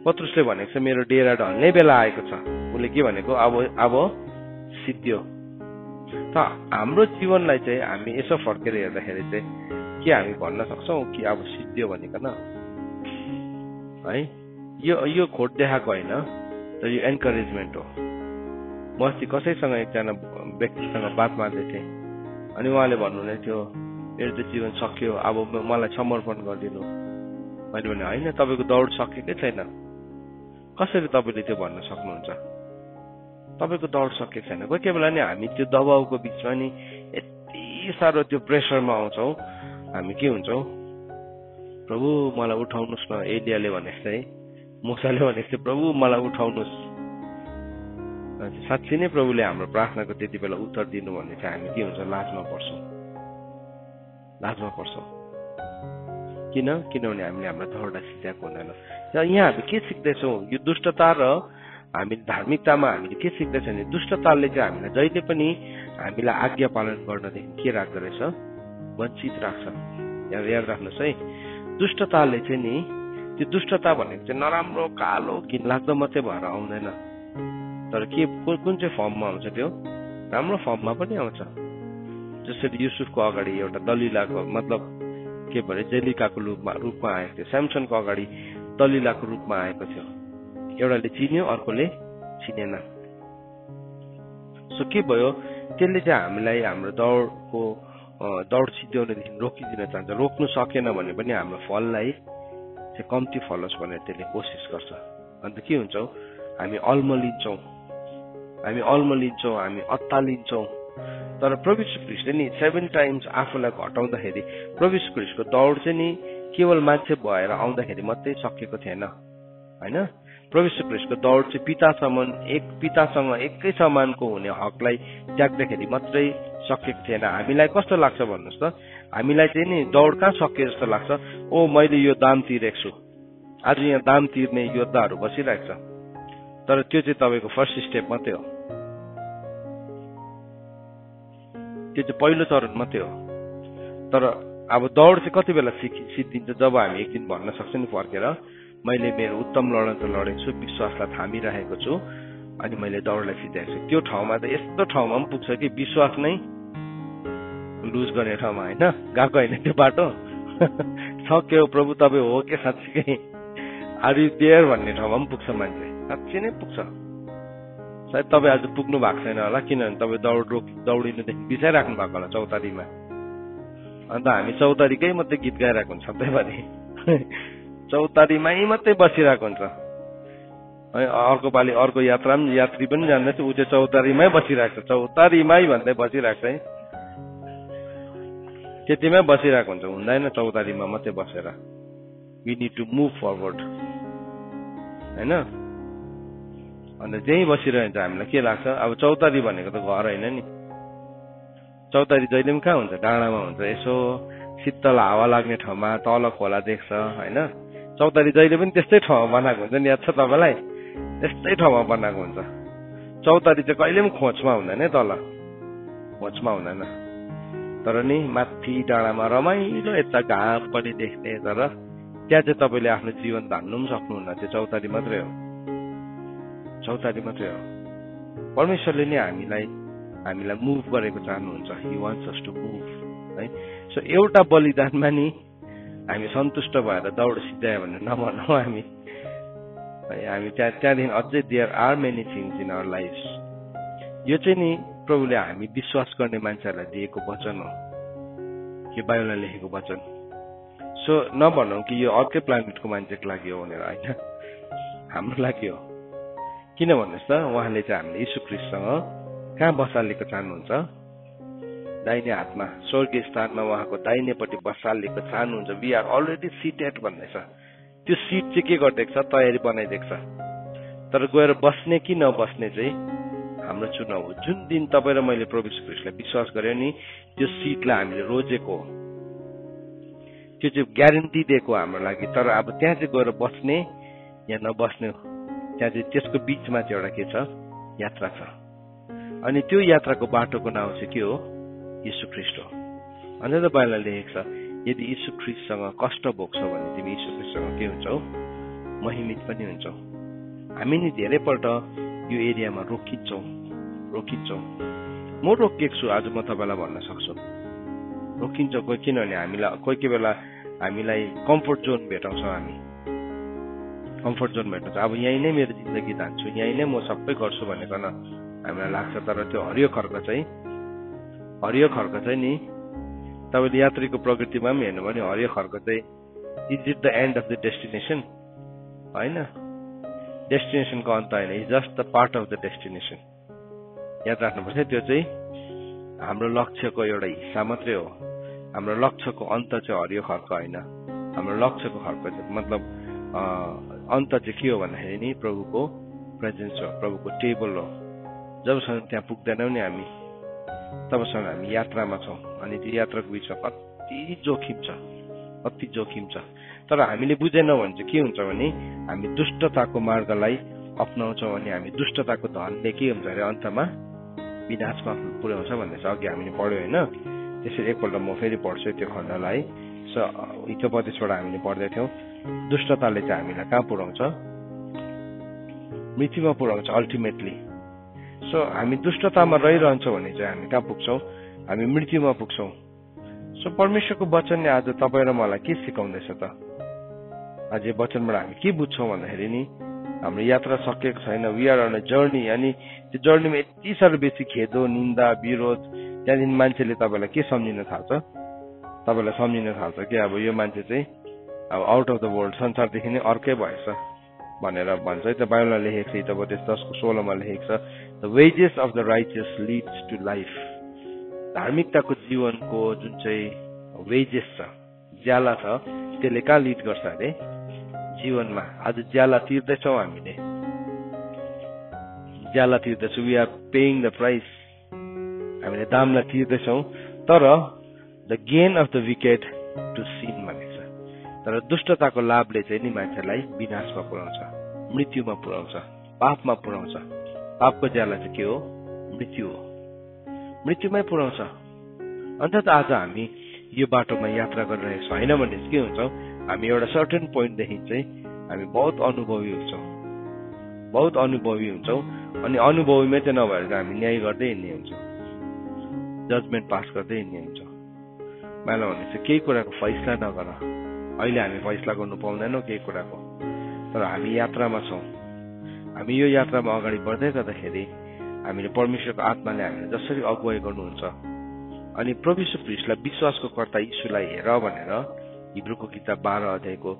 [SPEAKER 1] पत्रुसले भनेको छ मेरो डेरा ढल्ने बेला आएको छ, उसले के भनेको, अब सिद्धियो। त हाम्रो जीवनलाई चाहिँ हामी यसो फर्केर हेर्दाखेरि चाहिँ के हामी भन्न सक्छौँ कि अब सिद्धियो भनेकन है? यो खोट देखाएको होइन, तर यो एन्करेजमेन्ट हो। म अस्ति कसैसँग एकजना व्यक्तिसँग बात मार्दै थिएँ, अनि उहाँले भन्नुहुँदै थियो मेरो त जीवन सकियो, अब मलाई समर्पण गरिदिनु। मैले भने होइन, तपाईँको दौड सकेकै छैन। कसरी तपाईँले त्यो भन्न सक्नुहुन्छ? तपाईँको दौड सकेको छैन। कोही बेला नि हामी त्यो दबाउको बिचमा नि यति साह्रो त्यो प्रेसरमा आउँछौँ, हामी के हुन्छौँ, प्रभु मलाई उठाउनुहोस् न। एलियाले भनेको चाहिँ, मूसाले भनेको थियो प्रभु मलाई उठाउनुहोस्। साँच्चै नै प्रभुले हाम्रो प्रार्थनाको त्यति बेला उत्तर दिनु भने चाहिँ हामी के हुन्छ, लाजमा पर्छौँ। किनभने हामीले हाम्रो दौडलाई सिद्ध्याएको हुँदैन। यहाँ हामी के सिक्दैछौँ, यो दुष्टता र हामी धार्मिकतामा हामीले के सिक्दैछ भने, दुष्टताले चाहिँ हामीलाई जहिले पनि हामीलाई आज्ञा पालन गर्नदेखि के राख्दो रहेछ, वञ्चित राख्छ। याद राख्नुहोस् है, दुष्टताले चाहिँ नि, त्यो दुष्टता भनेको चाहिँ नराम्रो कालो घिनलाग्दो मात्रै भएर आउँदैन, तर के कुन चाहिँ फर्ममा आउँछ, त्यो राम्रो फर्ममा पनि आउँछ। जसरी युसुफको अगाडि एउटा दलिलाको मतलब के भरे जेलिकाको रूपमा आएको थियो, स्यामसनको अगाडि दलिलाको रूपमा आएको थियो। एउटाले चिन्यो, अर्कोले चिनेन। सो के भयो, त्यसले चाहिँ हामीलाई हाम्रो दौड सिद्ध्याउनेदेखि रोकिदिन चाहन्छ। रोक्नु सकेन भने पनि हाम्रो फललाई चाहिँ कम्ती फलोस् भनेर त्यसले कोसिस गर्छ। अन्त के हुन्छौँ, हामी अल्मलिन्छौँ, हामी अत्तालिन्छौँ। तर प्रभु ख्रीष्टले नि 7 टाइम्स आफूलाई घटाउँदाखेरि प्रभु ख्रीष्टको दौड चाहिँ नि केवल मान्छे भएर आउँदाखेरि मात्रै सकेको थिएन होइन। प्रभु ख्रीष्टको दौड चाहिँ पितासँग एकै समानको हुने हकलाई त्याग्दाखेरि मात्रै सकेको थिएन। हामीलाई कस्तो लाग्छ भन्नुहोस् त, हामीलाई चाहिँ नि दौड कहाँ सके जस्तो लाग्छ, ओ मैले यो दाम तिरेको छु, आज यहाँ दाम तिर्ने योद्धाहरू बसिरहेको छ। तर त्यो चाहिँ तपाईँको फर्स्ट स्टेप मात्रै हो, त्यो चाहिँ पहिलो चरण मात्रै हो। तर अब दौड चाहिँ कति बेला सिद्धिन्छ, जब हामी एक दिन भन्न सक्छौँ नि फर्केर, मैले मेरो उत्तम लडन त लडेको छु, विश्वासलाई थामिरहेको छु अनि मैले दौडलाई सिधाएको छु। त्यो ठाउँमा त यस्तो ठाउँमा पनि पुग्छ कि विश्वास नै लुज गर्ने ठाउँमा होइन गएको होइन त्यो बाटो सक्यो प्रभु तपाईँ हो के साँच्चीकै आर यु देयर भन्ने ठाउँमा पनि पुग्छ मान्छे, साँच्चै नै पुग्छ। सायद तपाईँ आज पुग्नु भएको छैन होला, किनभने तपाईँ दौडिनुदेखि बिसाइराख्नु भएको होला चौतारीमा। अन्त हामी चौतारीकै मात्रै गीत गाइरहेको हुन्छ सधैँभरि, चौतारीमै मात्रै बसिरहेको हुन्छ। अर्को पालि अर्को यात्री पनि जान्दैछ, ऊ चाहिँ चौतारीमै बसिरहेको छ, चौतारीमै भन्दै बसिरहेको है, त्यतिमै बसिरहेको हुन्छ। हुँदैन चौतारीमा मात्रै बसेर, we need to move forward होइन। अन्त त्यहीँ बसिरहन्छ हामीलाई के लाग्छ, अब चौतारी भनेको त घर होइन नि, चौतारी जहिले पनि कहाँ हुन्छ, डाँडामा हुन्छ, यसो शीतल हावा लाग्ने ठाउँमा, तल खोला देख्छ होइन। चौतारी जहिले पनि त्यस्तै ठाउँमा बनाएको हुन्छ नि, याद छ तपाईँलाई, त्यस्तै ठाउँमा बनाएको हुन्छ। चौतारी चाहिँ कहिले पनि खोजमा हुँदैन है, तल खोजमा हुँदैन। तर नि माथि डाँडामा रमाइलो यता घाम पनि देख्ने, तर त्यहाँ चाहिँ तपाईँले आफ्नो जीवन धान्नु पनि सक्नुहुन्न, त्यो चौतारी मात्रै हो, चौतारी मात्रै हो। परमेश्वरले नै हामीलाई मुभ गरेको चाहनुहुन्छ, ही वान्ट्स अस टु मुभ है। सो एउटा बलिदानमा नि हामी सन्तुष्ट भएर दौड सिधायो भने नभनौँ हामी त्यहाँदेखि अझै there are many things in our life. यो चाहिँ नि प्रभुले हामी विश्वास गर्ने मान्छेहरूलाई दिएको वचन हो, यो बाइबलमा लेखेको वचन। सो नभनौँ कि यो अर्कै प्लानेटको मान्छेको लागि हो भनेर, होइन, हाम्रो लागि हो। किन भन्नुहोस् त, उहाँले चाहिँ हामीले यीशु ख्रीष्टसँग कहाँ बसालेको चाहनुहुन्छ, दाहिने हातमा स्वर्गीय स्थानमा उहाँको दाहिनेपट्टि बसालेको चाहनुहुन्छ। वी आर अलरेडी सिटेड भन्दैछ। त्यो सिट चाहिँ के गरिदिएको छ, तयारी बनाइदिएको छ। तर गएर बस्ने कि नबस्ने चाहिँ हाम्रो चुनाव हो। जुन दिन तपाईँ र मैले प्रभु यीशु ख्रीष्टलाई विश्वास गर्यो नि, त्यो सिटलाई हामीले रोजेको, त्यो चाहिँ ग्यारेन्टी दिएको हाम्रो लागि। तर अब त्यहाँ चाहिँ गएर बस्ने या नबस्ने, त्यहाँ चाहिँ त्यसको बिचमा चाहिँ एउटा के छ, यात्रा छ। अनि त्यो यात्राको बाटोको नाउँ चाहिँ के हो, यीशु ख्रीष्ट हो। अन्त त बाइबलमा लेखेको छ, यदि यीशु ख्रीष्टसँग कष्ट भोग्छौ भने तिमी यीशु ख्रीष्टसँग के हुन्छौ, महिमित पनि हुन्छौ। हामी नि धेरैपल्ट यो एरियामा रोकिन्छौँ। म रोकिएको छु, आज म तपाईँलाई भन्न सक्छु, रोकिन्छ कोही, किनभने हामीलाई कोही बेला हामीलाई कम्फोर्ट जोन भेटाउँछ, हामी कम्फोर्ट जोन भेटाउँछ। अब यहीँ नै मेरो जिन्दगी धान्छु, यहीँ नै म सबै गर्छु भनेकन हामीलाई लाग्छ। तर त्यो हरियो खर्क चाहिँ नि तपाईँले यात्रीको प्रकृतिमा पनि हेर्नु भने हरियो खर्क चाहिँ is it the and of the destination होइन, डेस्टिनेसनको अन्त होइन, is just the part of the destination. याद राख्नुपर्छ, त्यो चाहिँ हाम्रो लक्ष्यको एउटा हिस्सा मात्रै हो। हाम्रो लक्ष्यको अन्त चाहिँ हरियो खर्क होइन। हाम्रो लक्ष्यको खर्क चाहिँ मतलब अन्त चाहिँ के हो भन्दाखेरि नि प्रभुको प्रेजेन्स हो, प्रभुको टेबल हो। जबसम्म त्यहाँ पुग्दैनौँ नि हामी, तबसम्म हामी यात्रामा छौँ। अनि त्यो यात्राको बिचमा कति जोखिम छ। तर हामीले बुझेनौँ भने चाहिँ के हुन्छ भने हामी दुष्टताको मार्गलाई अप्नाउँछौँ अनि हामी दुष्टताको धनले के हुन्छ अरे अन्तमा विनाशमा पुर्याउँछ भन्ने छ। अघि हामीले पढ्यो होइन, त्यसरी एकपल्ट म फेरि पढ्छु त्यो खण्डलाई। हितोपदेशबाट हामीले पढ्दै थियौँ, दुष्टताले चाहिँ हामीलाई कहाँ पुर्याउँछ, मृत्युमा पुर्याउँछ अल्टिमेटली। सो हामी दुष्टतामा रहिरहन्छौँ भने चाहिँ हामी कहाँ पुग्छौँ, हामी मृत्युमा पुग्छौँ। सो परमेश्वरको वचनले आज तपाईँ र मलाई के सिकाउँदैछ त, आज यो वचनबाट हामी के बुझ्छौँ भन्दाखेरि नि हाम्रो यात्रा सकिएको छैन, we are on a journey. अनि त्यो जर्नीमा यति साह्रो बेसी खेदो, निन्दा, विरोध, त्यहाँदेखि मान्छेले तपाईँलाई के सम्झिन थाल्छ, तपाईँलाई सम्झिन थाल्छ कि अब यो मान्छे चाहिँ अब आउट अफ द वर्ल्ड, संसारदेखि नै अर्कै भएछ भनेर भन्छ है। त बाइबलमा लेखेको छ, हितोपदेश 10:16 लेखेको छ, the wages of the righteous leads to life. धार्मिकताको जीवनको जुन चाहिँ वेजेस छ, ज्याला छ, त्यसले कहाँ लिड गर्छ अरे, जीवनमा। आज ज्याला तिर्दैछौँ हामीले, ज्याला तिर्दैछौँ, we are paying the price, हामीले दामलाई तिर्दैछौँ। तर the gain of the wicked to sin भनेको छ। तर दुष्टताको लाभले चाहिँ नि मान्छेलाई विनाशमा पुर्याउँछ, मृत्युमा पुर्याउँछ, पापमा पुर्याउँछ। पापको ज्याला चाहिँ के हो, मृत्यु हो, मृत्युमै पुर्याउँछ। अन्त त आज हामी यो बाटोमा यात्रा गरिरहेको छौँ होइन भने के हुन्छ, हामी एउटा सर्टेन पोइन्टदेखि चाहिँ हामी बहुत अनुभवी हुन्छौँ अनि अनुभवी मात्रै नभएर हामी न्याय गर्दै हिँड्ने हुन्छौँ, जजमेन्ट पास गर्दै हिँड्ने हुन्छौँ। मलाई भनेपछि केही कुराको फैसला नगर, अहिले हामी फैसला गर्नु पाउँदैनौँ केही कुराको, तर हामी यात्रामा छौँ। हामी यो यात्रामा अगाडि बढ्दै गर्दाखेरि हामीले परमेश्वरको आत्माले हामीलाई जसरी अगुवाई गर्नुहुन्छ अनि प्रभु यीशु ख्रीष्टलाई विश्वासको कर्ता यीशुलाई हेर भनेर हिब्रूको किताब 12 अध्यायको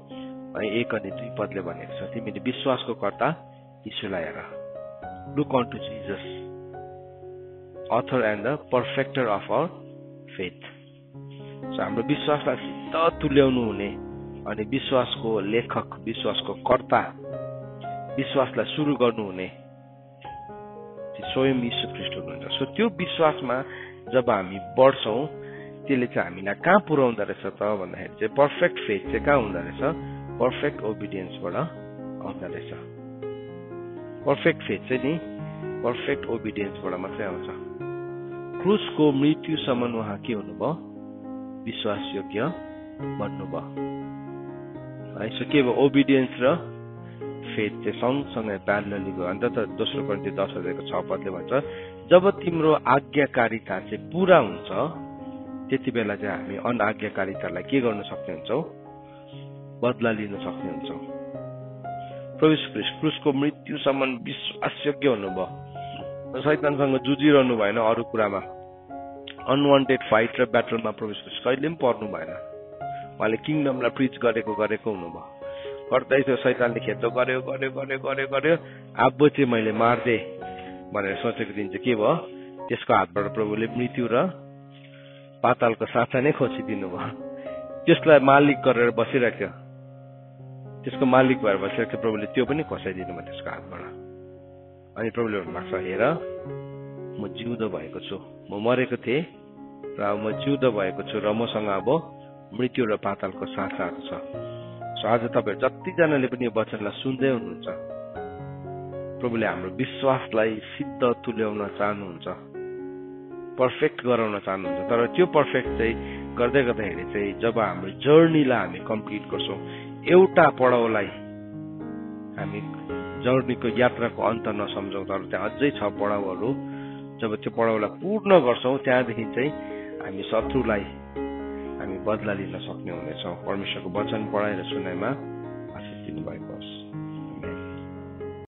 [SPEAKER 1] 1 अनि 2 पदले भनेको छ, तिमीले विश्वासको कर्ता यीशुलाई हेर। Look unto Jesus, author and the perfecter of our faith. हाम्रो विश्वासलाई सिद्ध तुल्याउनु हुने अनि विश्वासको लेखक, विश्वासको कर्ता, विश्वासलाई सुरु गर्नुहुने स्वयं यीशु ख्रीष्ट हुनुहुन्छ। सो त्यो विश्वासमा जब हामी बढ्छौँ त्यसले चाहिँ हामीलाई कहाँ पुर्याउँदो रहेछ त भन्दाखेरि चाहिँ पर्फेक्ट फेथ चाहिँ कहाँ हुँदो रहेछ? पर्फेक्ट ओबिडियन्सबाट आउँदो रहेछ। पर्फेक्ट फेथ चाहिँ नि पर्फेक्ट ओबिडियन्सबाट मात्रै आउँछ। क्रुसको मृत्युसम्म उहाँ के हुनुभयो? विश्वास योग्य बन्नुभयो। सो के भयो? ओबिडियन्स र फेथ चाहिँ सँगसँगै प्यारलली गयो। अन्त त दोस्रो कोरिन्थी 10 अध्यायको 6 पदले भन्छ, जब तिम्रो आज्ञाकारिता चाहिँ पुरा हुन्छ त्यति बेला चाहिँ हामी अनआज्ञाकारितालाई के गर्न सक्ने हुन्छौँ? बदला लिन सक्ने हुन्छौँ। प्रभु यीशु ख्रीष्ट क्रुसको मृत्युसम्म विश्वासयोग्य हुनुभयो। शैतानसँग जुझिरहनु भएन, अरू कुरामा अनवान्टेड फाइट र ब्याटलमा प्रभु यीशु ख्रीष्ट कहिले पनि पर्नु भएन। उहाँले किङडमलाई प्रिच गरेको हुनुभयो। गर्दै थियो, शैतानले खेतो गर्यो, अब चाहिँ मैले मार्दे भनेर सोचेको दिन चाहिँ के भयो? त्यसको हातबाट प्रभुले मृत्यु र पातालको साँचा नै खोसिदिनु भयो। त्यसलाई मालिक गरेर बसिरहेको, त्यसको मालिक भएर बसिरहेको प्रभुले त्यो पनि खोसाइदिनु भयो त्यसको हातबाट। अनि प्रभुले भन्नुभएको छ, हेर म जिउँदो भएको छु, म मरेको थिएँ र अब म जिउँदो भएको छु र मसँग अब मृत्यु र पातालको साँचाहरू छ। सो आज तपाईहरु जतिजनाले पनि यो वचनलाई सुन्दै हुनुहुन्छ, प्रभुले हाम्रो विश्वासलाई सिद्ध तुल्याउन चाहनुहुन्छ, पर्फेक्ट गराउन चाहनुहुन्छ। तर त्यो पर्फेक्ट चाहिँ गर्दै गर्दाखेरि चाहिँ जब हाम्रो जर्नीलाई हामी कम्प्लिट गर्छौँ, एउटा पडाउलाई हामी जर्नीको यात्राको अन्त नसम्झौँ, तर त्यहाँ अझै छ पडाउहरू। जब त्यो पडाउलाई पूर्ण गर्छौँ त्यहाँदेखि चाहिँ हामी शत्रुलाई हामी बदला लिन सक्ने हुनेछौँ। परमेश्वरको वचन पढाएर सुनाइमा आशिष दिनुभएको होस्।